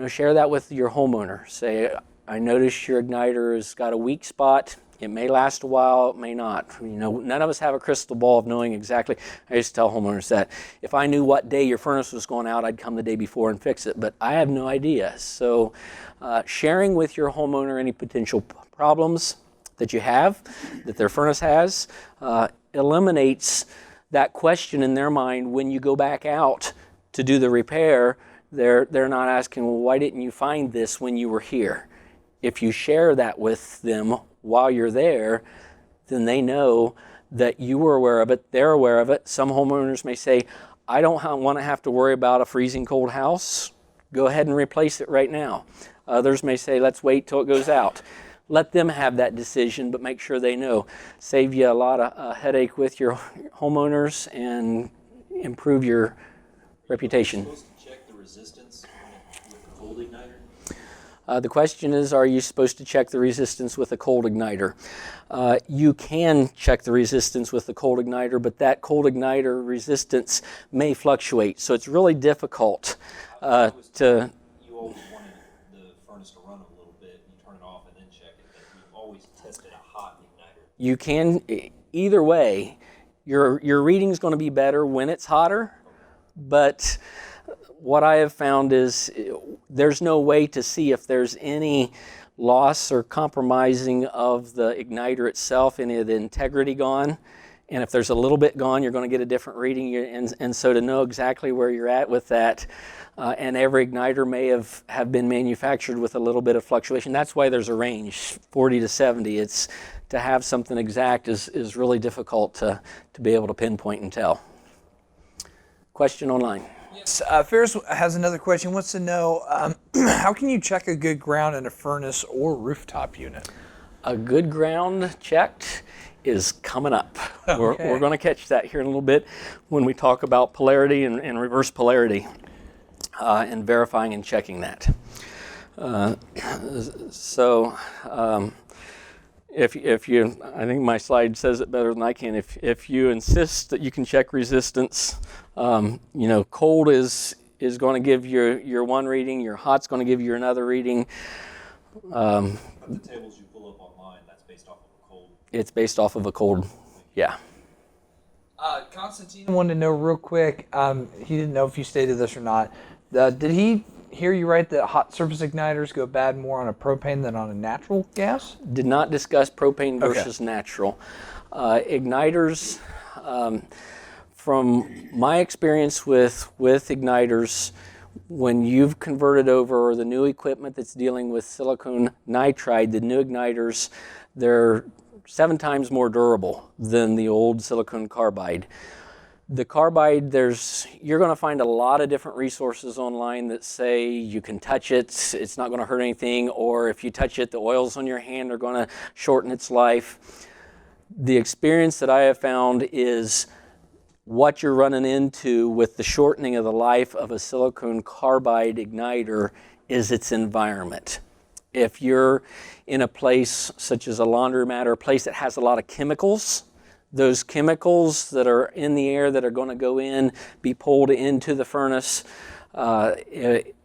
share that with your homeowner. Say, I noticed your igniter has got a weak spot. It may last a while, it may not. None of us have a crystal ball of knowing exactly. I used to tell homeowners that if I knew what day your furnace was going out, I'd come the day before and fix it. But I have no idea. So sharing with your homeowner any potential problems that you have, that their furnace has, eliminates that question in their mind when you go back out to do the repair. They're not asking, well, why didn't you find this when you were here? if you share that with them while you're there, then they know that you were aware of it, they're aware of it. Some homeowners may say, I don't want to have to worry about a freezing cold house. Go ahead and replace it right now. Others may say, let's wait till it goes out. Let them have that decision, but make sure they know. Save you a lot of headache with your homeowners and improve your reputation. Are you supposed to check the resistance with a cold igniter? The question is, are you supposed to check the resistance with a cold igniter? You can check the resistance with the cold igniter, but that cold igniter resistance may fluctuate. So it's really difficult to... You always wanted the furnace to run a little bit, you turn it off and then check it, but you've always tested a hot igniter. You can, either way, your reading's going to be better when it's hotter, but what I have found is there's no way to see if there's any loss or compromising of the igniter itself, any of the integrity gone. And if there's a little bit gone, you're going to get a different reading. And so to know exactly where you're at with that, and every igniter may have been manufactured with a little bit of fluctuation. That's why there's a range, 40 to 70. It's to have something exact is really difficult to be able to pinpoint and tell. Question online. Yes, Ferris has another question. He wants to know, how can you check a good ground in a furnace or rooftop unit? A good ground checked is coming up. Okay. We're going to catch that here in a little bit when we talk about polarity and reverse polarity and verifying and checking that. If you, I think my slide says it better than I can. If you insist that you can check resistance, cold is going to give you your one reading, your hot's going to give you another reading. But the tables you pull up online, that's based off of a cold. It's based off of a cold, yeah. Constantine wanted to know real quick, he didn't know if you stated this or not. Did he hear you right that hot surface igniters go bad more on a propane than on a natural gas? Did not discuss propane versus natural. Igniters, from my experience with igniters, when you've converted over the new equipment that's dealing with silicon nitride, the new igniters, they're 7 times more durable than the old silicon carbide. The carbide, you're going to find a lot of different resources online that say you can touch it, it's not going to hurt anything, or if you touch it, the oils on your hand are going to shorten its life. The experience that I have found is what you're running into with the shortening of the life of a silicon carbide igniter is its environment. If you're in a place such as a laundromat or a place that has a lot of chemicals, those chemicals that are in the air that are going to go in, be pulled into the furnace,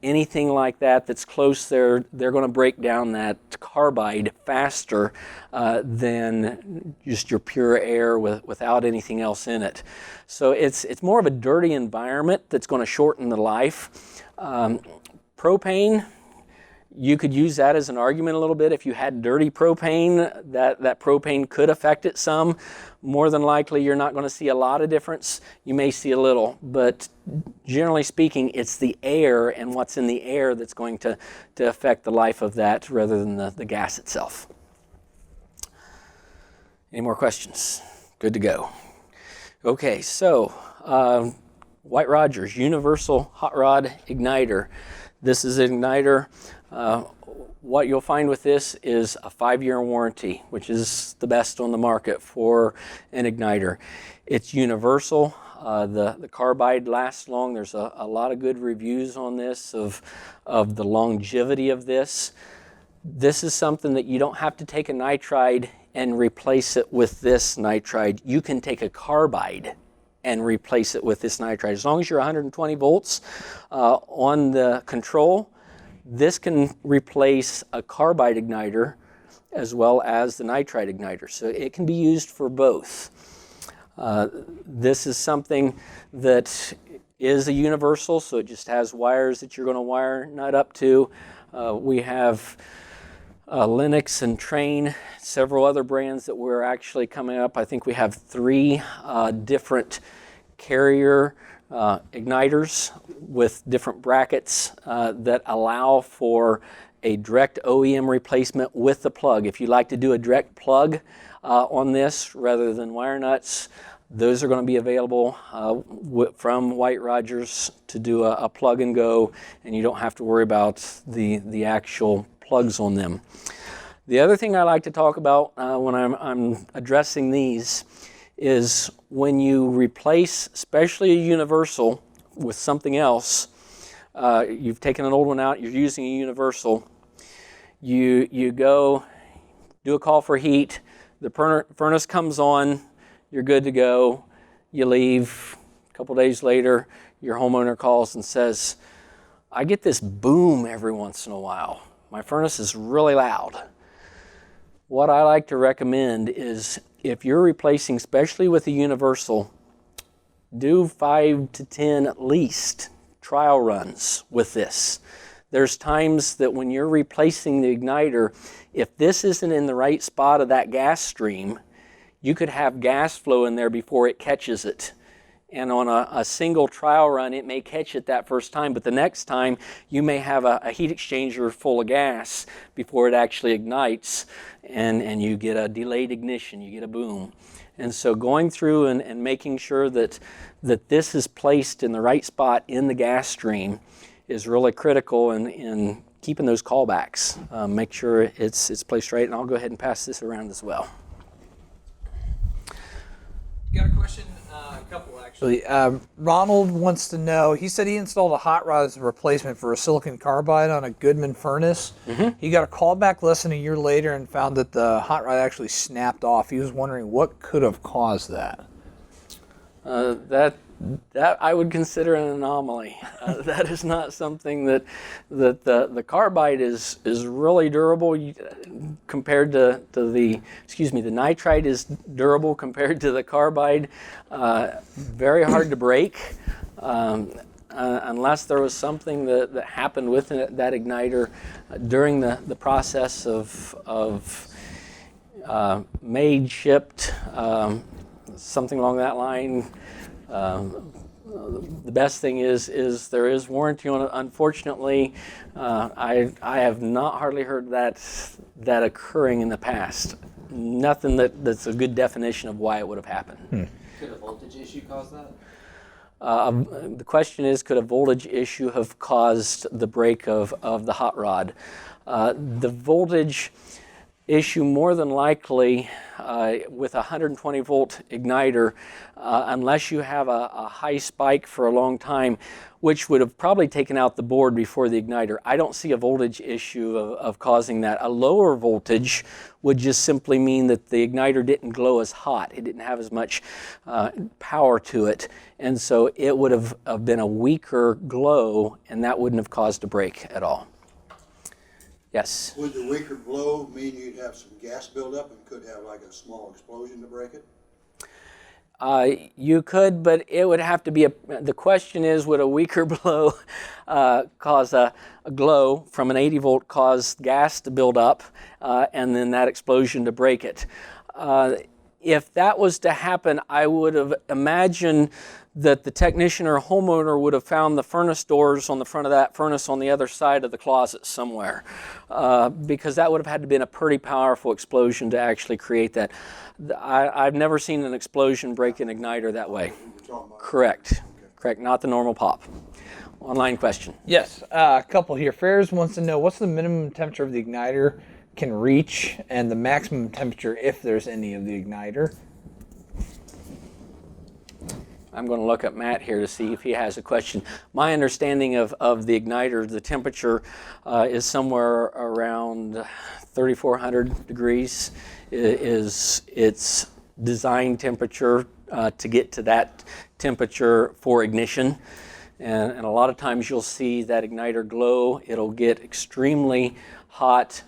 anything like that that's close there, they're going to break down that carbide faster than just your pure air without anything else in it. So it's more of a dirty environment that's going to shorten the life. Propane, you could use that as an argument a little bit. If you had dirty propane, that propane could affect it some. More than likely, you're not going to see a lot of difference. You may see a little, but generally speaking, it's the air and what's in the air that's going to affect the life of that rather than the gas itself. Any more questions? Good to go. Okay, so White Rogers Universal Hot Rod Igniter. This is an igniter. What you'll find with this is a 5-year warranty, which is the best on the market for an igniter. It's universal. The carbide lasts long. There's a lot of good reviews on this of the longevity of this. This is something that you don't have to take a nitride and replace it with this nitride. You can take a carbide and replace it with this nitride. As long as you're 120 volts on the control, this can replace a carbide igniter as well as the nitride igniter. So it can be used for both. This is something that is a universal, so it just has wires that you're going to wire nut up to. We have Lennox and Train, several other brands that we're actually coming up. I think we have 3 different carrier igniters with different brackets that allow for a direct OEM replacement with the plug. If you like to do a direct plug on this rather than wire nuts, those are going to be available from White Rogers to do a plug and go, and you don't have to worry about the actual plugs on them. The other thing I like to talk about when I'm addressing these is when you replace, especially a universal, with something else. You've taken an old one out, you're using a universal. You go do a call for heat, the furnace comes on, you're good to go, you leave. A couple days later, your homeowner calls and says, I get this boom every once in a while. My furnace is really loud. What I like to recommend is if you're replacing, especially with a universal, do 5 to 10 at least trial runs with this. There's times that when you're replacing the igniter, if this isn't in the right spot of that gas stream, you could have gas flow in there before it catches it. And on a single trial run, it may catch it that first time, but the next time you may have a heat exchanger full of gas before it actually ignites, and you get a delayed ignition, you get a boom. And so going through and making sure that this is placed in the right spot in the gas stream is really critical in keeping those callbacks. Make sure it's placed right, and I'll go ahead and pass this around as well. Got a question? A couple, actually. Ronald wants to know, he said he installed a hot rod as a replacement for a silicon carbide on a Goodman furnace. Mm-hmm. He got a call back less than a year later and found that the hot rod actually snapped off. He was wondering what could have caused that. That I would consider an anomaly. That is not something that the carbide is really durable compared to the nitride is durable compared to the carbide. Very hard to break unless there was something that happened with that igniter during the process of made, shipped, something along that line. The best thing is there is warranty on it. Unfortunately, I have not hardly heard that occurring in the past. Nothing that's a good definition of why it would have happened. Could a voltage issue cause that? The question is, could a voltage issue have caused the break of the hot rod? The voltage issue more than likely with a 120 volt igniter, unless you have a high spike for a long time, which would have probably taken out the board before the igniter. I don't see a voltage issue of causing that. A lower voltage would just simply mean that the igniter didn't glow as hot. It didn't have as much power to it. And so it would have been a weaker glow, and that wouldn't have caused a break at all. Yes? Would the weaker glow mean you'd have some gas buildup and could have like a small explosion to break it? You could, but it would have to be the question is, would a weaker blow cause a glow from an 80 volt cause gas to build up and then that explosion to break it? If that was to happen, I would have imagined that the technician or homeowner would have found the furnace doors on the front of that furnace on the other side of the closet somewhere, because that would have had to been a pretty powerful explosion to actually create that. I've never seen an explosion break an igniter that way. Correct. Correct. Not the normal pop. Online question. Yes, a couple here. Ferris wants to know what's the minimum temperature of the igniter can reach and the maximum temperature if there's any of the igniter. I'm going to look at Matt here to see if he has a question. My understanding of the igniter, the temperature is somewhere around 3,400 degrees is its design temperature to get to that temperature for ignition. And a lot of times you'll see that igniter glow. It'll get extremely hot,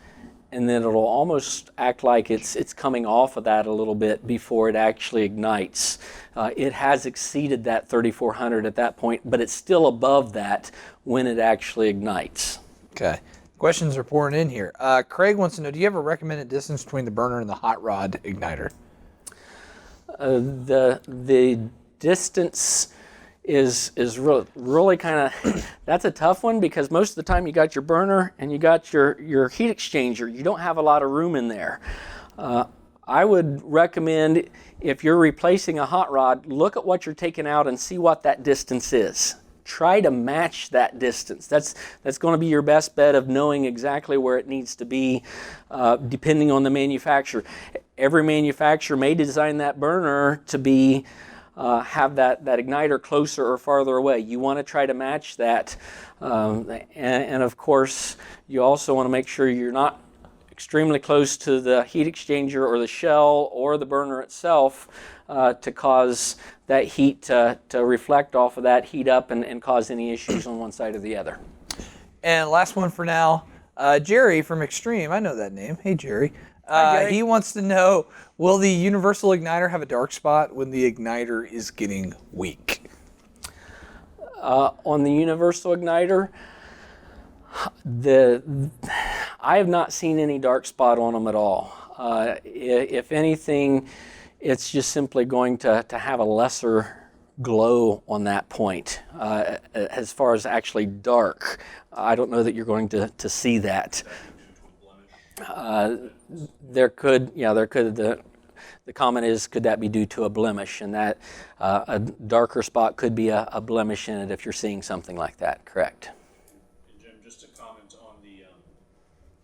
and then it'll almost act like it's coming off of that a little bit before it actually ignites. It has exceeded that 3,400 at that point, but it's still above that when it actually ignites. Okay. Questions are pouring in here. Craig wants to know, do you have a recommended distance between the burner and the hot rod igniter? The distance is really kind of, that's a tough one, because most of the time you got your burner and you got your heat exchanger. You don't have a lot of room in there. I would recommend, if you're replacing a hot rod, look at what you're taking out and see what that distance is. Try to match that distance. That's going to be your best bet of knowing exactly where it needs to be, depending on the manufacturer. Every manufacturer may design that burner to be have that igniter closer or farther away. You want to try to match that, and of course you also want to make sure you're not extremely close to the heat exchanger or the shell or the burner itself, to cause that heat to reflect off of that, heat up, and cause any issues on one side or the other. And last one for now, Jerry from Extreme. I know that name. Hey, Jerry. Hi, Jerry. He wants to know, will the universal igniter have a dark spot when the igniter is getting weak? On the universal igniter, I have not seen any dark spot on them at all. If anything, it's just simply going to have a lesser glow on that point. As far as actually dark, I don't know that you're going to see that. There could. The comment is, could that be due to a blemish? And that a darker spot could be a blemish in it if you're seeing something like that. Correct. And Jim, just to comment on the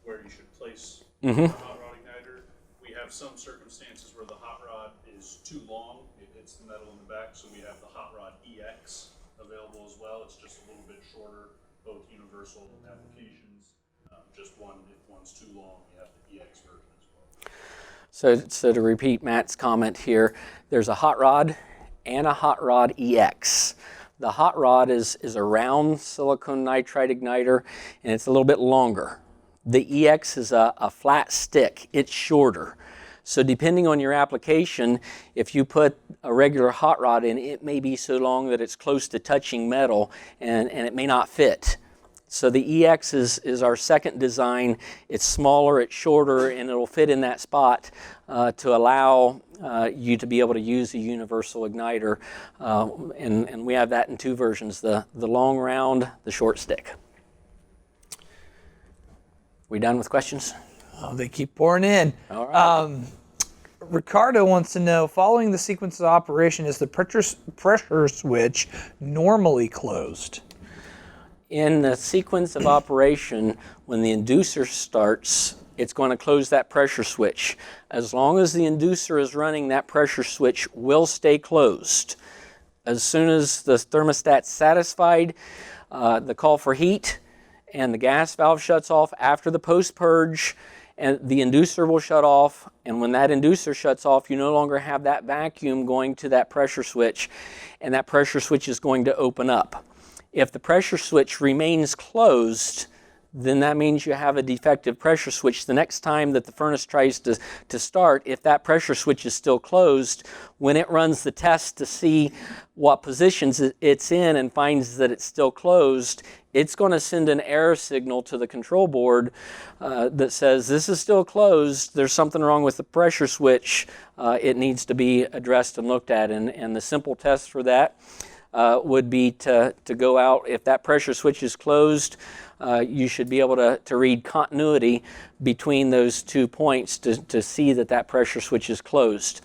where you should place Mm-hmm. the hot rod igniter, we have some circumstances where the hot rod is too long; it hits the metal in the back. So we have the hot rod EX available as well. It's just a little bit shorter, both universal applications. Just one, if one's too long, we have the EX version as well. So to repeat Matt's comment here, there's a hot rod and a hot rod EX. The hot rod is a round silicon nitride igniter, and it's a little bit longer. The EX is a flat stick. It's shorter. So depending on your application, if you put a regular hot rod in, it may be so long that it's close to touching metal, and it may not fit. So the EX is our second design. It's smaller, it's shorter, and it'll fit in that spot to allow you to be able to use a universal igniter. And we have that in two versions, the long round, the short stick. We done with questions? Oh, they keep pouring in. All right. Ricardo wants to know, following the sequence of operation, is the pressure switch normally closed? In the sequence of operation, when the inducer starts, it's going to close that pressure switch. As long as the inducer is running, that pressure switch will stay closed. As soon as the thermostat's satisfied, the call for heat and the gas valve shuts off after the post-purge, and the inducer will shut off. And when that inducer shuts off, you no longer have that vacuum going to that pressure switch, and that pressure switch is going to open up. If the pressure switch remains closed, then that means you have a defective pressure switch. The next time that the furnace tries to start, if that pressure switch is still closed, when it runs the test to see what positions it's in and finds that it's still closed, it's going to send an error signal to the control board that says, this is still closed, there's something wrong with the pressure switch, it needs to be addressed and looked at. And the simple test for that would be to go out. If that pressure switch is closed, you should be able to read continuity between those 2 points to see that pressure switch is closed.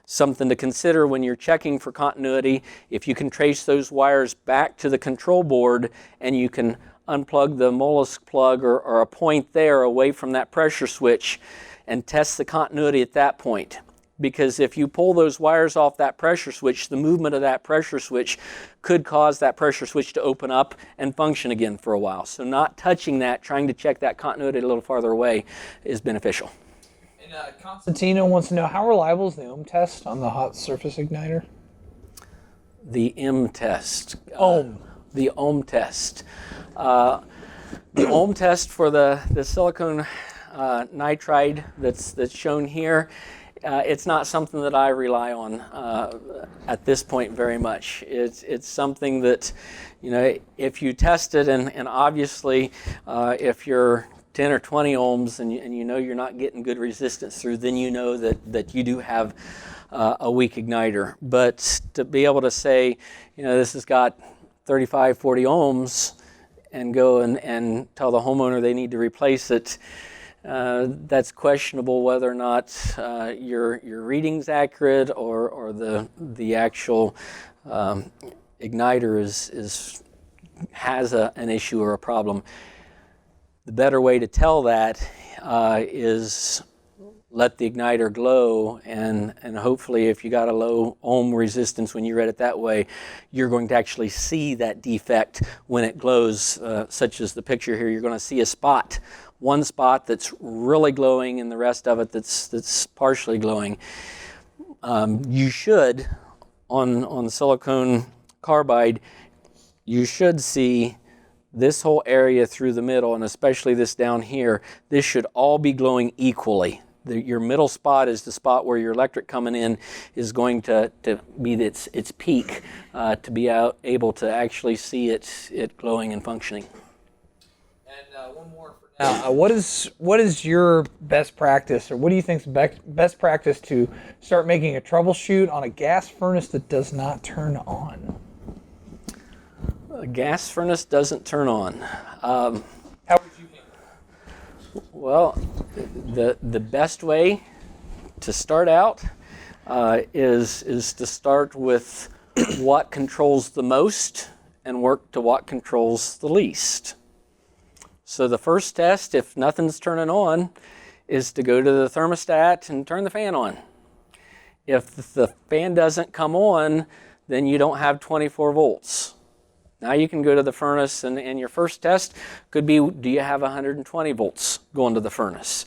Something to consider when you're checking for continuity, if you can trace those wires back to the control board and you can unplug the mollusk plug or a point there away from that pressure switch and test the continuity at that point. Because if you pull those wires off that pressure switch, the movement of that pressure switch could cause that pressure switch to open up and function again for a while. So not touching that, trying to check that continuity a little farther away is beneficial. And Constantino wants to know, how reliable is the ohm test on the hot surface igniter? The M test. Ohm. The ohm test. The ohm test for the silicone nitride that's shown here, it's not something that I rely on at this point very much. It's something that, if you test it, and obviously if you're 10 or 20 ohms and you know you're not getting good resistance through, then you know that you do have a weak igniter. But to be able to say, this has got 35, 40 ohms, and go and tell the homeowner they need to replace it, that's questionable whether or not your reading's accurate or the actual igniter has an issue or a problem. The better way to tell that is let the igniter glow, and hopefully if you got a low ohm resistance when you read it that way, you're going to actually see that defect when it glows, such as the picture here. You're going to see a spot, one spot that's really glowing and the rest of it that's partially glowing. You should, on silicone carbide, you should see this whole area through the middle, and especially this down here. This should all be glowing equally. Your middle spot is the spot where your electric coming in is going to be its peak, to be able to actually see it glowing and functioning. And one more for now. What is your best practice, or what do you think is best practice to start making a troubleshoot on a gas furnace that does not turn on? A gas furnace doesn't turn on. How would you handle it? Well, the best way to start out is to start with what controls the most and work to what controls the least. So the first test, if nothing's turning on, is to go to the thermostat and turn the fan on. If the fan doesn't come on, then you don't have 24 volts. Now you can go to the furnace, and your first test could be, do you have 120 volts going to the furnace?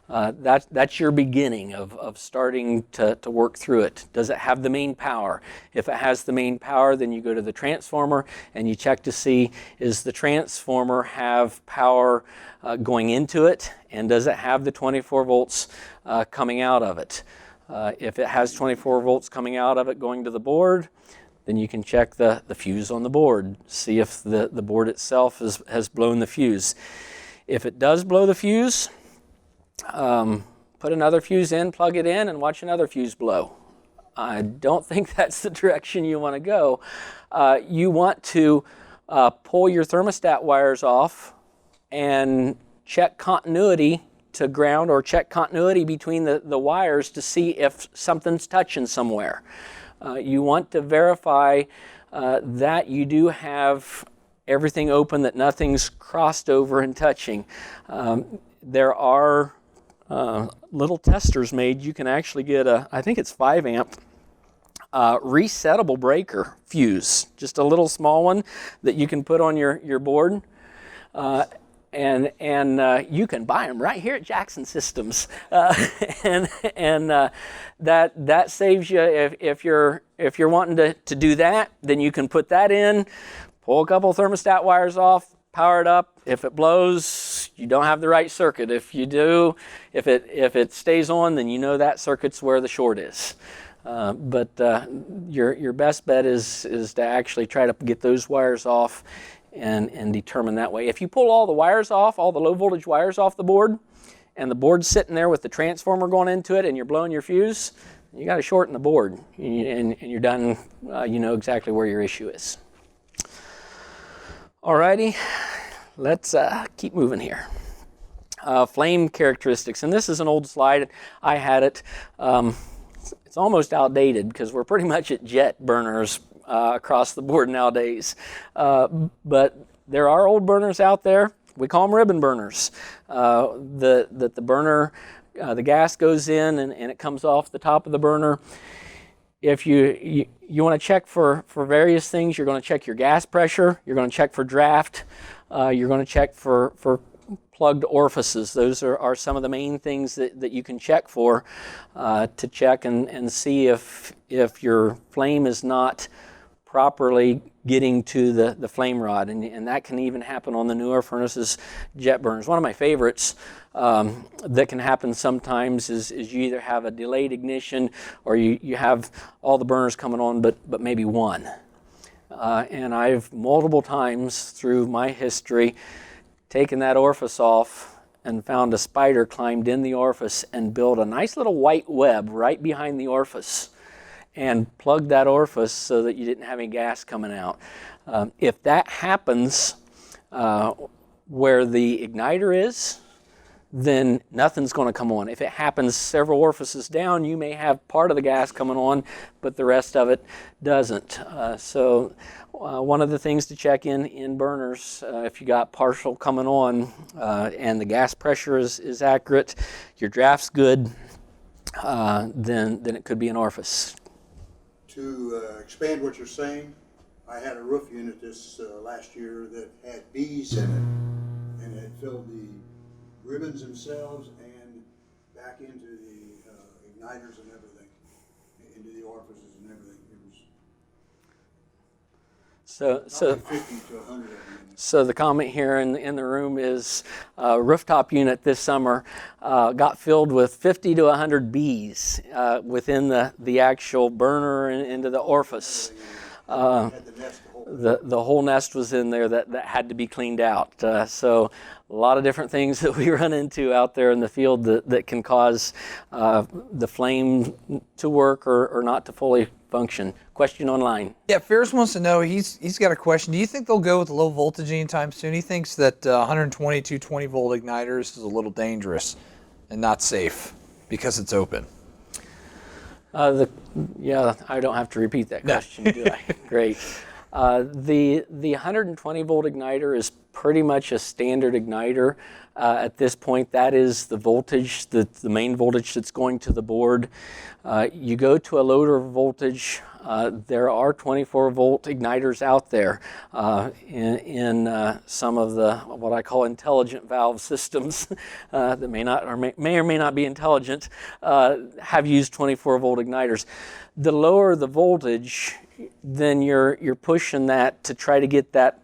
That's your beginning of starting to work through it. Does it have the main power? If it has the main power, then you go to the transformer and you check to see, is the transformer have power going into it, and does it have the 24 volts coming out of it? If it has 24 volts coming out of it going to the board, then you can check the fuse on the board, see if the board itself has blown the fuse. If it does blow the fuse, put another fuse in, plug it in, and watch another fuse blow. I don't think that's the direction you want to go. You want to pull your thermostat wires off and check continuity to ground, or check continuity between the wires to see if something's touching somewhere. You want to verify that you do have everything open, that nothing's crossed over and touching. There are little testers made. You can actually get I think it's 5 amp resettable breaker fuse, just a little small one that you can put on your board. And you can buy them right here at Jackson Systems, and that saves you. If you're wanting to do that, then you can put that in, pull a couple thermostat wires off, power it up. If it blows, you don't have the right circuit. If you do, if it stays on, then you know that circuit's where the short is. But your best bet is to actually try to get those wires off and determine that way. If you pull all the wires off, all the low voltage wires off the board, and the board's sitting there with the transformer going into it, and you're blowing your fuse, you got to shorten the board, and you're done. You know exactly where your issue is. Alrighty, let's keep moving here. Flame characteristics, and this is an old slide. I had it. It's almost outdated because we're pretty much at jet burners across the board nowadays. But there are old burners out there. We call them ribbon burners. The burner, the gas goes in and it comes off the top of the burner. If you want to check for various things, you're going to check your gas pressure, you're going to check for draft, you're going to check for plugged orifices. Those are some of the main things that you can check for, to check and see if your flame is not properly getting to the flame rod, and that can even happen on the newer furnaces, jet burners. One of my favorites that can happen sometimes is you either have a delayed ignition or you have all the burners coming on but maybe one. And I've multiple times through my history taken that orifice off and found a spider climbed in the orifice and built a nice little white web right behind the orifice and plugged that orifice so that you didn't have any gas coming out. If that happens where the igniter is, then nothing's going to come on. If it happens several orifices down, you may have part of the gas coming on, but the rest of it doesn't. So one of the things to check in burners, if you got partial coming on and the gas pressure is accurate, your draft's good, then it could be an orifice. To expand what you're saying, I had a roof unit this last year that had bees in it, and it filled the ribbons themselves and back into the igniters and everything, into the orifices and everything. It was like 50 to 100 of them. So the comment here in the room is rooftop unit this summer got filled with 50 to 100 bees within the actual burner and into the orifice. The whole nest was in there that had to be cleaned out. So a lot of different things that we run into out there in the field that can cause the flame to work or not to fully function. Question online. Yeah, Ferris wants to know, he's got a question. Do you think they'll go with low voltage anytime soon? He thinks that 120, 220 volt igniters is a little dangerous and not safe because it's open. Yeah, I don't have to repeat that question, do I? Great. The 120 volt igniter is pretty much a standard igniter. At this point, that is the voltage, the main voltage that's going to the board. You go to a lower voltage, there are 24 volt igniters out there in some of the what I call intelligent valve systems that may or may not be intelligent, have used 24 volt igniters. The lower the voltage, then you're pushing that to try to get that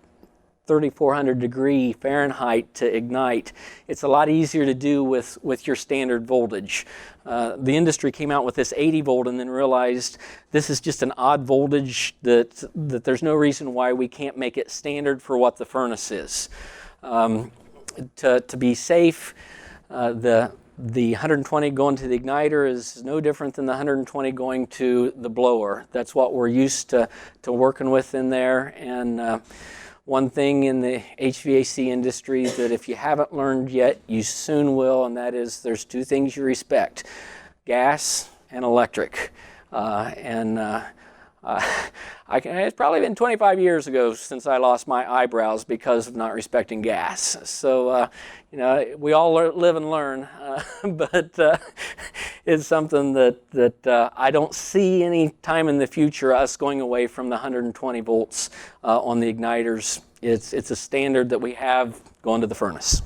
3,400 degree Fahrenheit to ignite. It's a lot easier to do with your standard voltage. The industry came out with this 80 volt and then realized this is just an odd voltage that there's no reason why we can't make it standard for what the furnace is. To be safe, the 120 going to the igniter is no different than the 120 going to the blower. That's what we're used to working with in there. And one thing in the HVAC industry that if you haven't learned yet, you soon will, and that is there's two things you respect: gas and electric. It's probably been 25 years ago since I lost my eyebrows because of not respecting gas. So, we all live and learn, but it's something that I don't see any time in the future us going away from the 120 volts on the igniters. It's a standard that we have going to the furnace.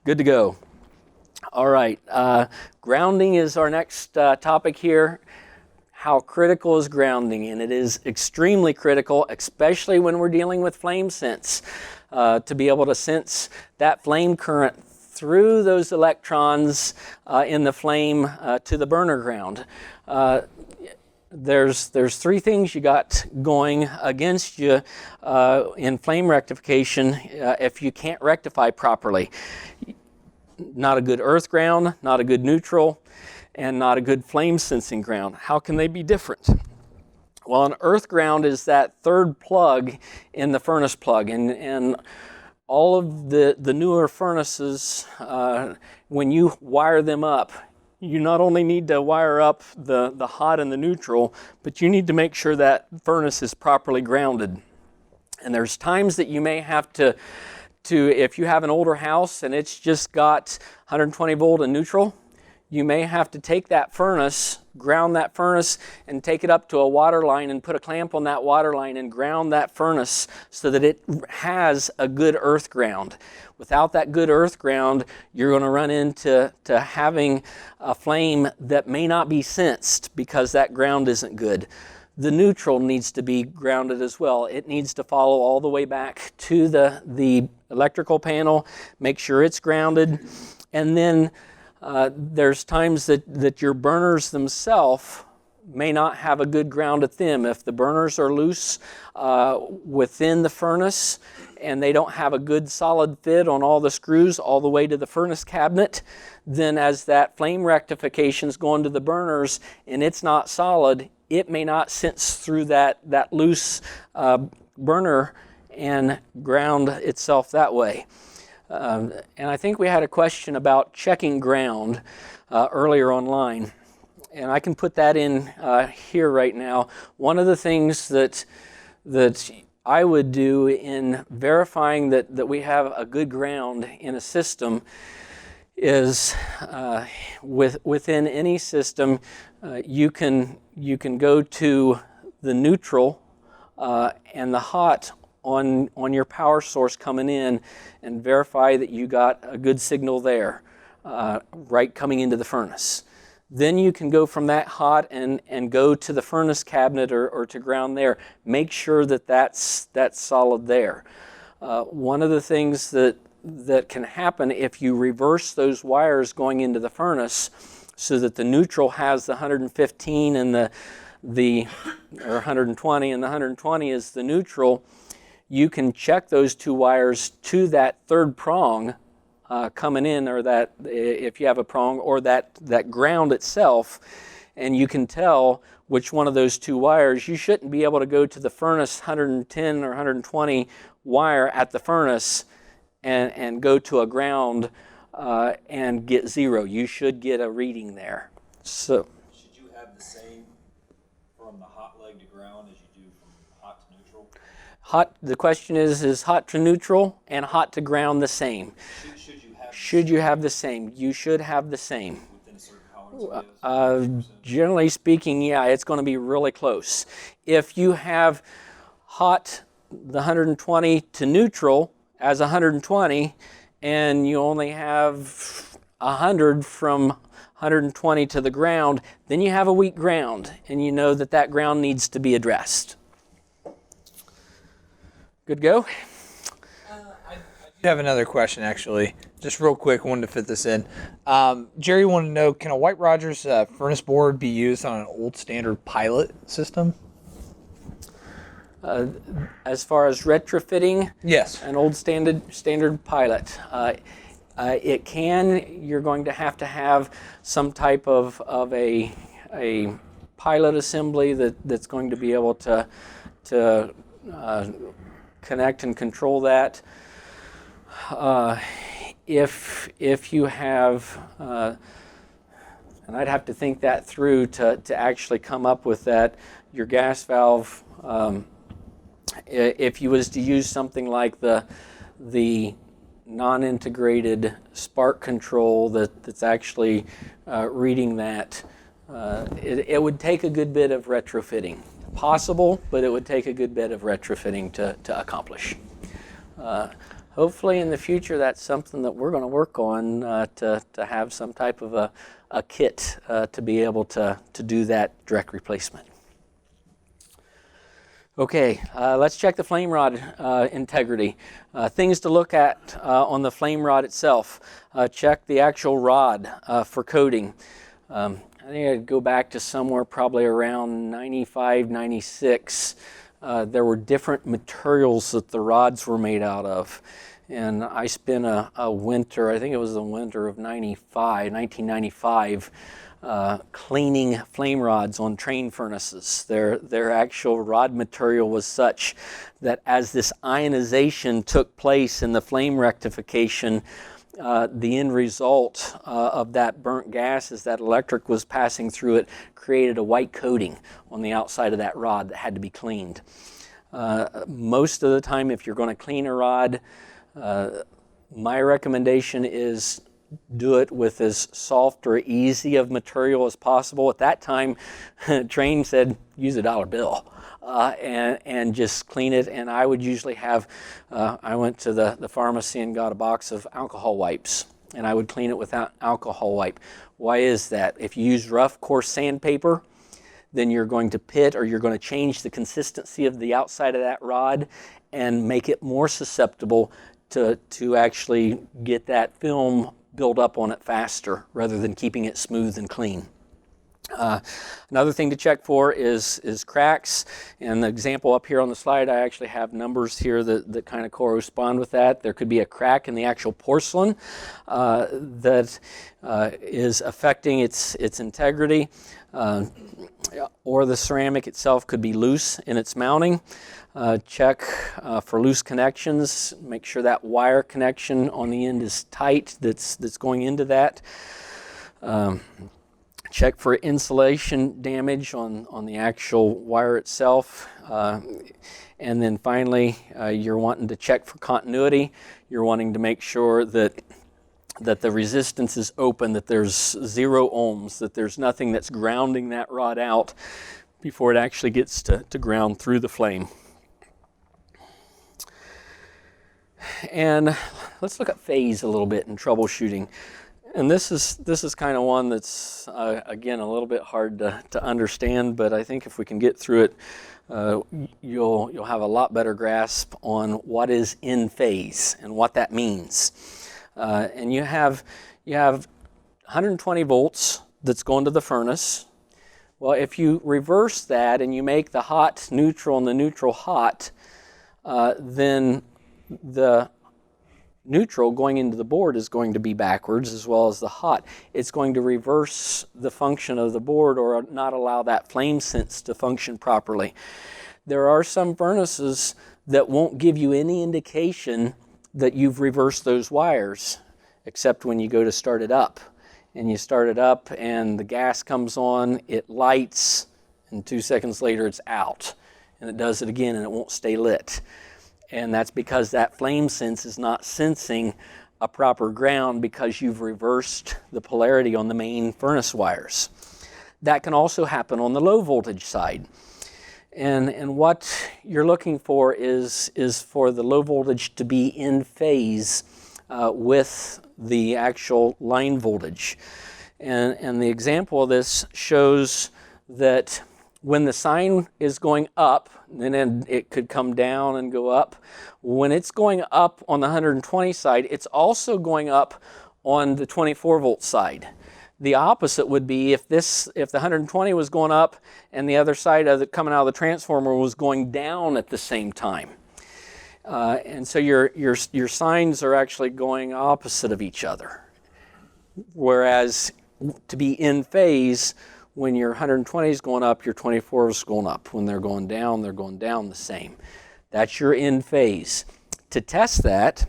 Good to go. All right, grounding is our next topic here. How critical is grounding? And it is extremely critical, especially when we're dealing with flame sense, to be able to sense that flame current through those electrons in the flame to the burner ground. There's three things you got going against you in flame rectification if you can't rectify properly. Not a good earth ground, not a good neutral, and not a good flame sensing ground. How can they be different? Well, an earth ground is that third plug in the furnace plug, and all of the newer furnaces, when you wire them up, you not only need to wire up the hot and the neutral, but you need to make sure that furnace is properly grounded. And there's times that you may have to if you have an older house and it's just got 120 volt and neutral, you may have to take that furnace, ground that furnace, and take it up to a water line and put a clamp on that water line and ground that furnace so that it has a good earth ground. Without that good earth ground, you're going to run into having a flame that may not be sensed because that ground isn't good. The neutral needs to be grounded as well. It needs to follow all the way back to the electrical panel, make sure it's grounded, and then there's times that your burners themselves may not have a good ground at them. If the burners are loose within the furnace and they don't have a good solid fit on all the screws all the way to the furnace cabinet, then as that flame rectification is going to the burners and it's not solid, it may not sense through that loose burner and ground itself that way. And I think we had a question about checking ground earlier online. And I can put that in here right now. One of the things that I would do in verifying that we have a good ground in a system is within any system, you can go to the neutral and the hot on your power source coming in and verify that you got a good signal there, right coming into the furnace. Then you can go from that hot and go to the furnace cabinet or to ground there. Make sure that that's solid there. One of the things that can happen if you reverse those wires going into the furnace so that the neutral has the 115 and or 120 and the 120 is the neutral, you can check those two wires to that third prong coming in, or that if you have a prong, or that ground itself, and you can tell which one of those two wires. You shouldn't be able to go to the furnace 110 or 120 wire at the furnace and go to a ground and get 0. You should get a reading there. So should you have the same from the hot leg to ground as you do from hot to neutral? The question is hot to neutral and hot to ground the same? Should you have the same? You should have the same. Within a certain tolerance? Generally speaking, yeah, it's going to be really close. If you have hot, the 120 to neutral as 120, and you only have 100 from 120 to the ground, then you have a weak ground, and you know that ground needs to be addressed. Good go? I have another question, actually. Just real quick, wanted to fit this in. Jerry wanted to know, can a White Rogers furnace board be used on an old standard pilot system? As far as retrofitting, Yes. an old standard pilot, it can. You're going to have some type of a pilot assembly that's going to be able to connect and control that. If you have, and I'd have to think that through to actually come up with that, your gas valve, if you was to use something like the non-integrated spark control that's actually reading that, it would take a good bit of retrofitting. Possible, but it would take a good bit of retrofitting to accomplish. Hopefully in the future that's something that we're going to work on to have some type of a kit to be able to do that direct replacement. Okay, let's check the flame rod integrity. Things to look at on the flame rod itself. Check the actual rod for coating. I think I'd go back to somewhere probably around 95, 96. There were different materials that the rods were made out of. And I spent a winter, I think it was the winter of 1995, cleaning flame rods on train furnaces. Their actual rod material was such that as this ionization took place in the flame rectification, the end result of that burnt gas as that electric was passing through it created a white coating on the outside of that rod that had to be cleaned. Most of the time, if you're going to clean a rod, my recommendation is do it with as soft or easy of material as possible. At that time, Train said use a dollar bill and just clean it. And I would usually have, I went to the pharmacy and got a box of alcohol wipes, and I would clean it with alcohol wipe. Why is that? If you use rough, coarse sandpaper, then you're going to pit, or you're going to change the consistency of the outside of that rod and make it more susceptible to actually get that film build up on it faster rather than keeping it smooth and clean. Another thing to check for is cracks, and the example up here on the slide, I actually have numbers here that kind of correspond with that. There could be a crack in the actual porcelain that is affecting its integrity, or the ceramic itself could be loose in its mounting. Check for loose connections. Make sure that wire connection on the end is tight that's going into that. Check for insulation damage on the actual wire itself. And then finally, you're wanting to check for continuity. You're wanting to make sure that the resistance is open, that there's 0 ohms, that there's nothing that's grounding that rod out before it actually gets to ground through the flame. And let's look at phase a little bit in troubleshooting. And this is kind of one that's again a little bit hard to understand, but I think if we can get through it, you'll have a lot better grasp on what is in phase and what that means. And you have 120 volts that's going to the furnace. Well, if you reverse that and you make the hot neutral and the neutral hot, then the neutral going into the board is going to be backwards, as well as the hot. It's going to reverse the function of the board or not allow that flame sense to function properly. There are some furnaces that won't give you any indication that you've reversed those wires, except when you go to start it up. And you start it up and the gas comes on, it lights, and 2 seconds later it's out. And it does it again and it won't stay lit. And that's because that flame sense is not sensing a proper ground because you've reversed the polarity on the main furnace wires. That can also happen on the low voltage side. And what you're looking for is for the low voltage to be in phase with the actual line voltage. And the example of this shows that when the sine is going up, and then it could come down and go up. When it's going up on the 120 side, it's also going up on the 24 volt side. The opposite would be if the 120 was going up and the other side of coming out of the transformer was going down at the same time. And so your sines are actually going opposite of each other. Whereas to be in phase, when your 120 is going up, your 24 is going up. When they're going down the same. That's your in phase. To test that,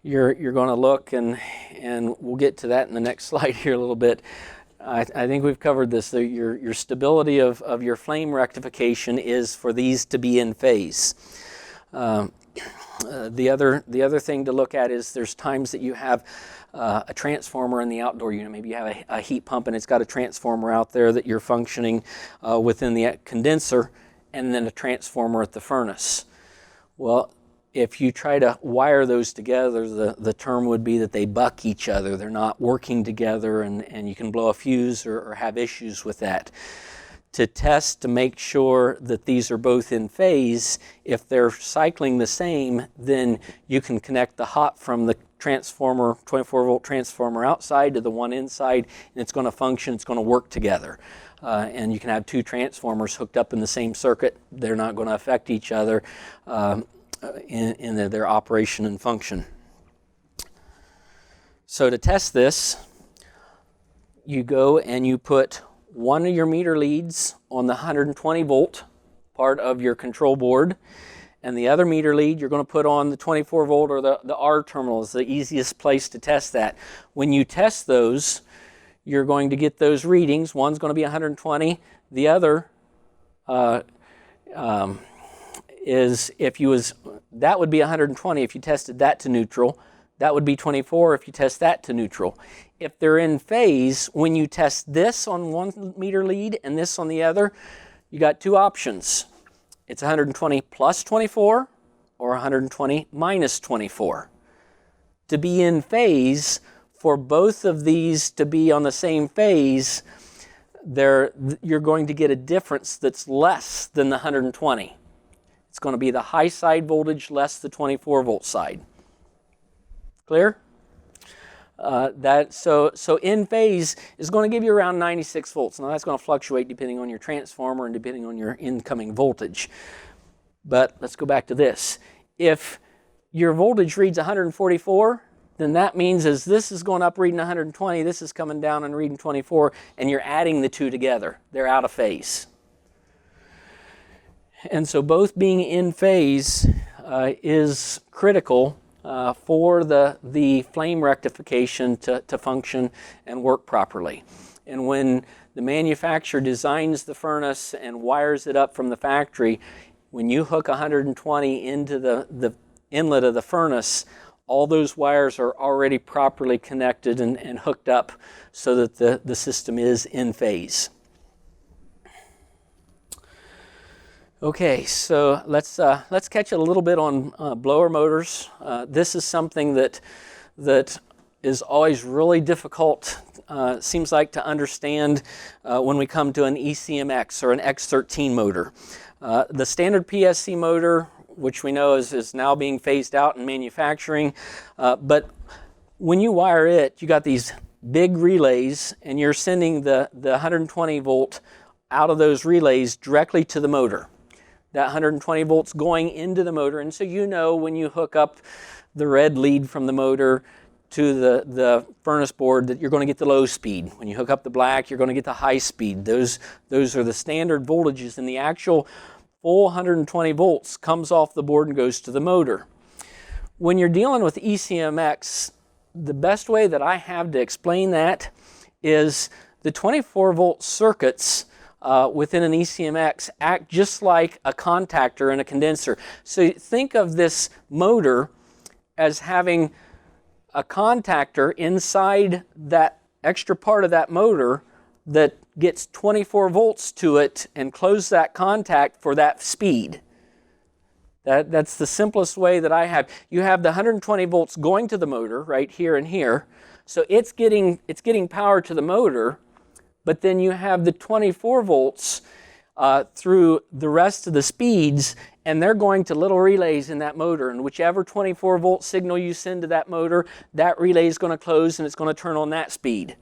you're going to look, and we'll get to that in the next slide here a little bit. I think we've covered this. Your stability of your flame rectification is for these to be in phase. The other thing to look at is there's times that you have a transformer in the outdoor unit. Maybe you have a heat pump and it's got a transformer out there that you're functioning within the condenser, and then a transformer at the furnace. Well, if you try to wire those together, the term would be that they buck each other. They're not working together, and you can blow a fuse or have issues with that. To test to make sure that these are both in phase, if they're cycling the same, then you can connect the hot from the transformer, 24 volt transformer outside to the one inside, and it's going to function, it's going to work together. And you can have 2 transformers hooked up in the same circuit. They're not going to affect each other in their operation and function. So to test this, you go and you put one of your meter leads on the 120 volt part of your control board, and the other meter lead you're going to put on the 24 volt or the R terminal is the easiest place to test that. When you test those, you're going to get those readings. One's going to be 120. The other is that would be 120 if you tested that to neutral. That would be 24 if you test that to neutral. If they're in phase, when you test this on one meter lead and this on the other, you got 2 options. It's 120 plus 24 or 120 minus 24. To be in phase, for both of these to be on the same phase, you're going to get a difference that's less than the 120. It's going to be the high side voltage less the 24 volt side. Clear? So in phase is going to give you around 96 volts. Now that's going to fluctuate depending on your transformer and depending on your incoming voltage. But let's go back to this. If your voltage reads 144, then that means as this is going up reading 120, this is coming down and reading 24, and you're adding the two together. They're out of phase. And so both being in phase is critical for the flame rectification to function and work properly. And when the manufacturer designs the furnace and wires it up from the factory, when you hook 120 into the inlet of the furnace, all those wires are already properly connected and hooked up so that the system is in phase. Okay, so let's catch a little bit on blower motors. This is something that is always really difficult, seems like, to understand when we come to an ECMX or an X13 motor. The standard PSC motor, which we know is now being phased out in manufacturing, but when you wire it, you got these big relays, and you're sending the 120 volt out of those relays directly to the motor. That 120 volts going into the motor, and so you know when you hook up the red lead from the motor to the furnace board that you're going to get the low speed. When you hook up the black, you're going to get the high speed. Those are the standard voltages, and the actual full 120 volts comes off the board and goes to the motor. When you're dealing with ECMX, the best way that I have to explain that is the 24 volt circuits within an ECMX act just like a contactor and a condenser. So think of this motor as having a contactor inside that extra part of that motor that gets 24 volts to it and close that contact for that speed. That's the simplest way that I have. You have the 120 volts going to the motor right here and here. So it's getting power to the motor, but then you have the 24 volts through the rest of the speeds, and they're going to little relays in that motor, and whichever 24 volt signal you send to that motor, that relay is going to close and it's going to turn on that speed.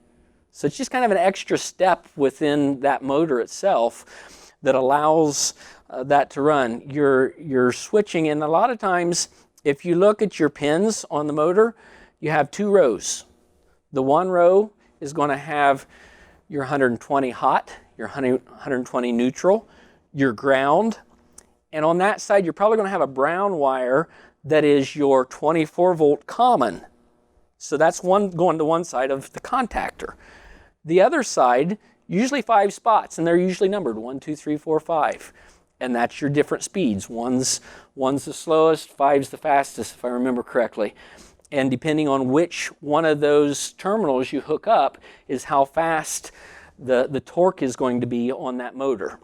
So it's just kind of an extra step within that motor itself that allows that to run. You're switching, and a lot of times if you look at your pins on the motor, you have two rows. The one row is going to have your 120 hot, your 120 neutral, your ground, and on that side you're probably going to have a brown wire that is your 24 volt common. So that's one going to one side of the contactor. The other side, usually 5 spots, and they're usually numbered 1, 2, 3, 4, 5, and that's your different speeds. One's the slowest, 5's the fastest, if I remember correctly. And depending on which one of those terminals you hook up is how fast the torque is going to be on that motor.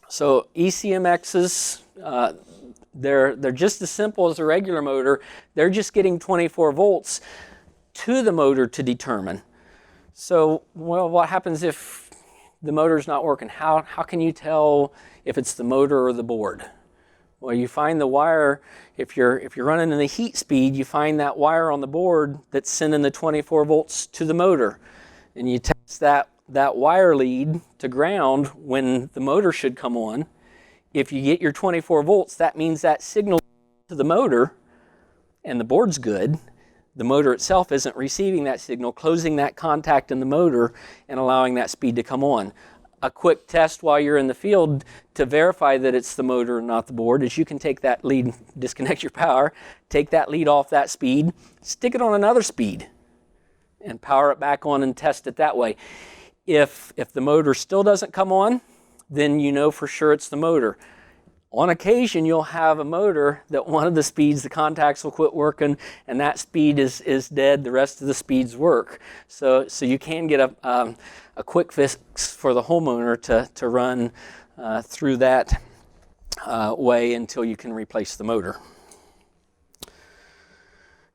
So ECMXs, they're just as simple as a regular motor. They're just getting 24 volts to the motor to determine. So, well, what happens if the motor's not working? How can you tell if it's the motor or the board? Well, you find the wire, if you're running in the heat speed, you find that wire on the board that's sending the 24 volts to the motor. And you test that wire lead to ground when the motor should come on. If you get your 24 volts, that means that signal to the motor and the board's good. The motor itself isn't receiving that signal, closing that contact in the motor and allowing that speed to come on. A quick test while you're in the field to verify that it's the motor and not the board is you can take that lead, disconnect your power, take that lead off that speed, stick it on another speed, and power it back on and test it that way. If the motor still doesn't come on, then you know for sure it's the motor. On occasion, you'll have a motor that one of the speeds, the contacts will quit working, and that speed is dead. The rest of the speeds work. So you can get a quick fix for the homeowner to run through that way until you can replace the motor.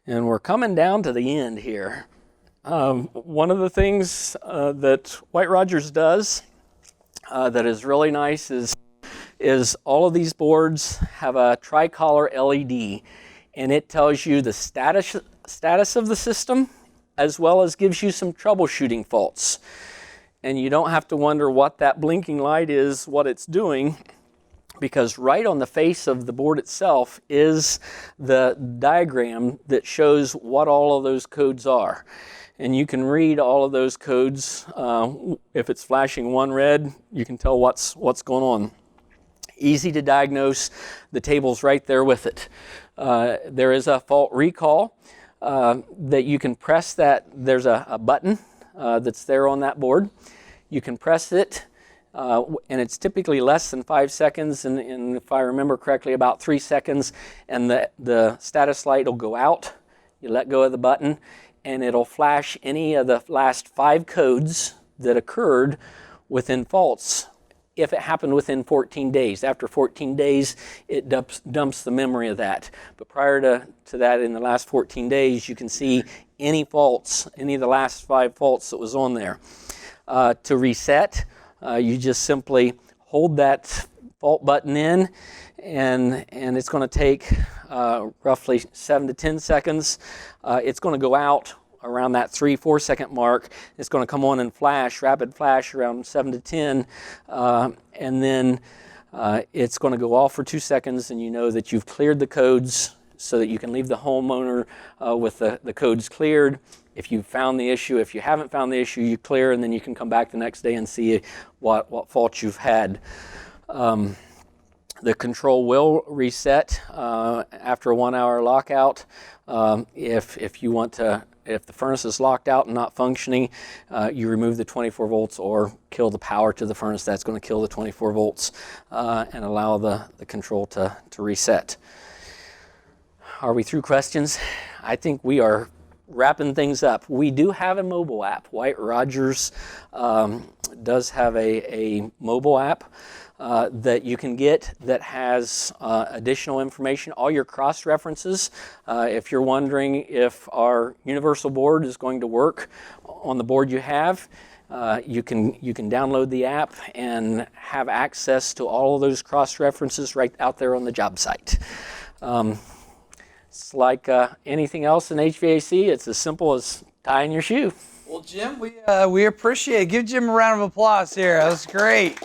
And we're coming down to the end here. One of the things that White Rogers does that is really nice is all of these boards have a tricolor LED, and it tells you the status of the system as well as gives you some troubleshooting faults. And you don't have to wonder what that blinking light is, what it's doing, because right on the face of the board itself is the diagram that shows what all of those codes are. And you can read all of those codes. If it's flashing one red, you can tell what's going on. Easy to diagnose. The table's right there with it. There is a fault recall that you can press. That there's a button that's there on that board. You can press it, and it's typically less than 5 seconds, and if I remember correctly, about 3 seconds, and the status light will go out. You let go of the button, and it'll flash any of the last 5 codes that occurred within faults if it happened within 14 days. After 14 days, it dumps the memory of that. But prior to that, in the last 14 days, you can see any faults, any of the last 5 faults that was on there. To reset, you just simply hold that fault button in, and it's going to take roughly 7 to 10 seconds. It's going to go out around that 3-4 second mark. It's going to come on and flash, rapid flash around 7 to 10, and then it's going to go off for 2 seconds, and you know that you've cleared the codes so that you can leave the homeowner with the codes cleared. If you've found the issue, if you haven't found the issue, you clear, and then you can come back the next day and see what faults you've had. The control will reset after a 1 hour lockout. If you want to, if the furnace is locked out and not functioning, you remove the 24 volts or kill the power to the furnace. That's going to kill the 24 volts and allow the control to reset. Are we through questions? I think we are wrapping things up. We do have a mobile app. White Rogers does have a mobile app that you can get that has additional information, all your cross references. If you're wondering if our universal board is going to work on the board you have, you can download the app and have access to all of those cross references right out there on the job site. It's like anything else in HVAC. It's as simple as tying your shoe. Well, Jim, we appreciate it. Give Jim a round of applause here. That was great.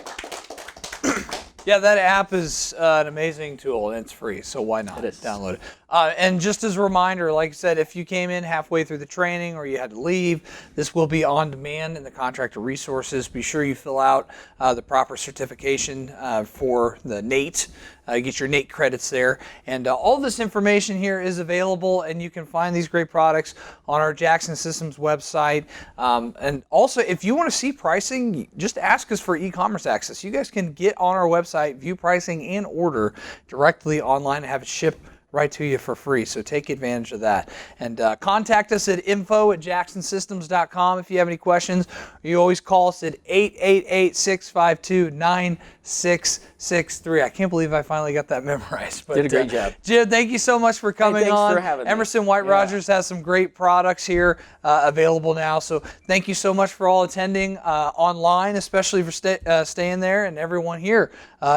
Yeah, that app is an amazing tool, and it's free, so why not download it? And just as a reminder, like I said, if you came in halfway through the training or you had to leave, this will be on demand in the contractor resources. Be sure you fill out the proper certification for the NATE. Get your NATE credits there. And all this information here is available, and you can find these great products on our Jackson Systems website. And also, if you want to see pricing, just ask us for e-commerce access. You guys can get on our website, view pricing, and order directly online and have it shipped right to you for free, so take advantage of that. And contact us at info@jacksonsystems.com if you have any questions. You always call us at 888-652-9663. I can't believe I finally got that memorized. But, did a great job. Jim, thank you so much for coming thanks on. for having me. Emerson White Rogers has some great products here available now, so thank you so much for all attending online, especially for staying there, and everyone here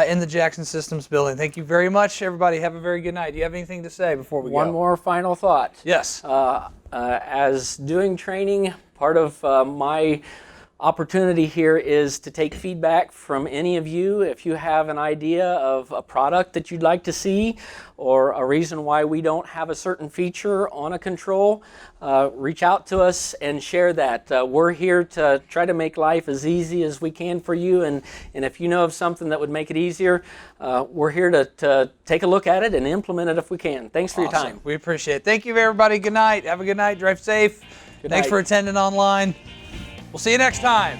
in the Jackson Systems building. Thank you very much, everybody. Have a very good night. Do you have anything to say before we go? One more final thought. Yes. As doing training, part of my opportunity here is to take feedback from any of you. If you have an idea of a product that you'd like to see or a reason why we don't have a certain feature on a control, reach out to us and share that. We're here to try to make life as easy as we can for you, and if you know of something that would make it easier, we're here to take a look at it and implement it if we can. Thanks for your time. We appreciate it. Thank you, everybody. Good night. Have a good night. Drive safe. Thanks for attending online. We'll see you next time.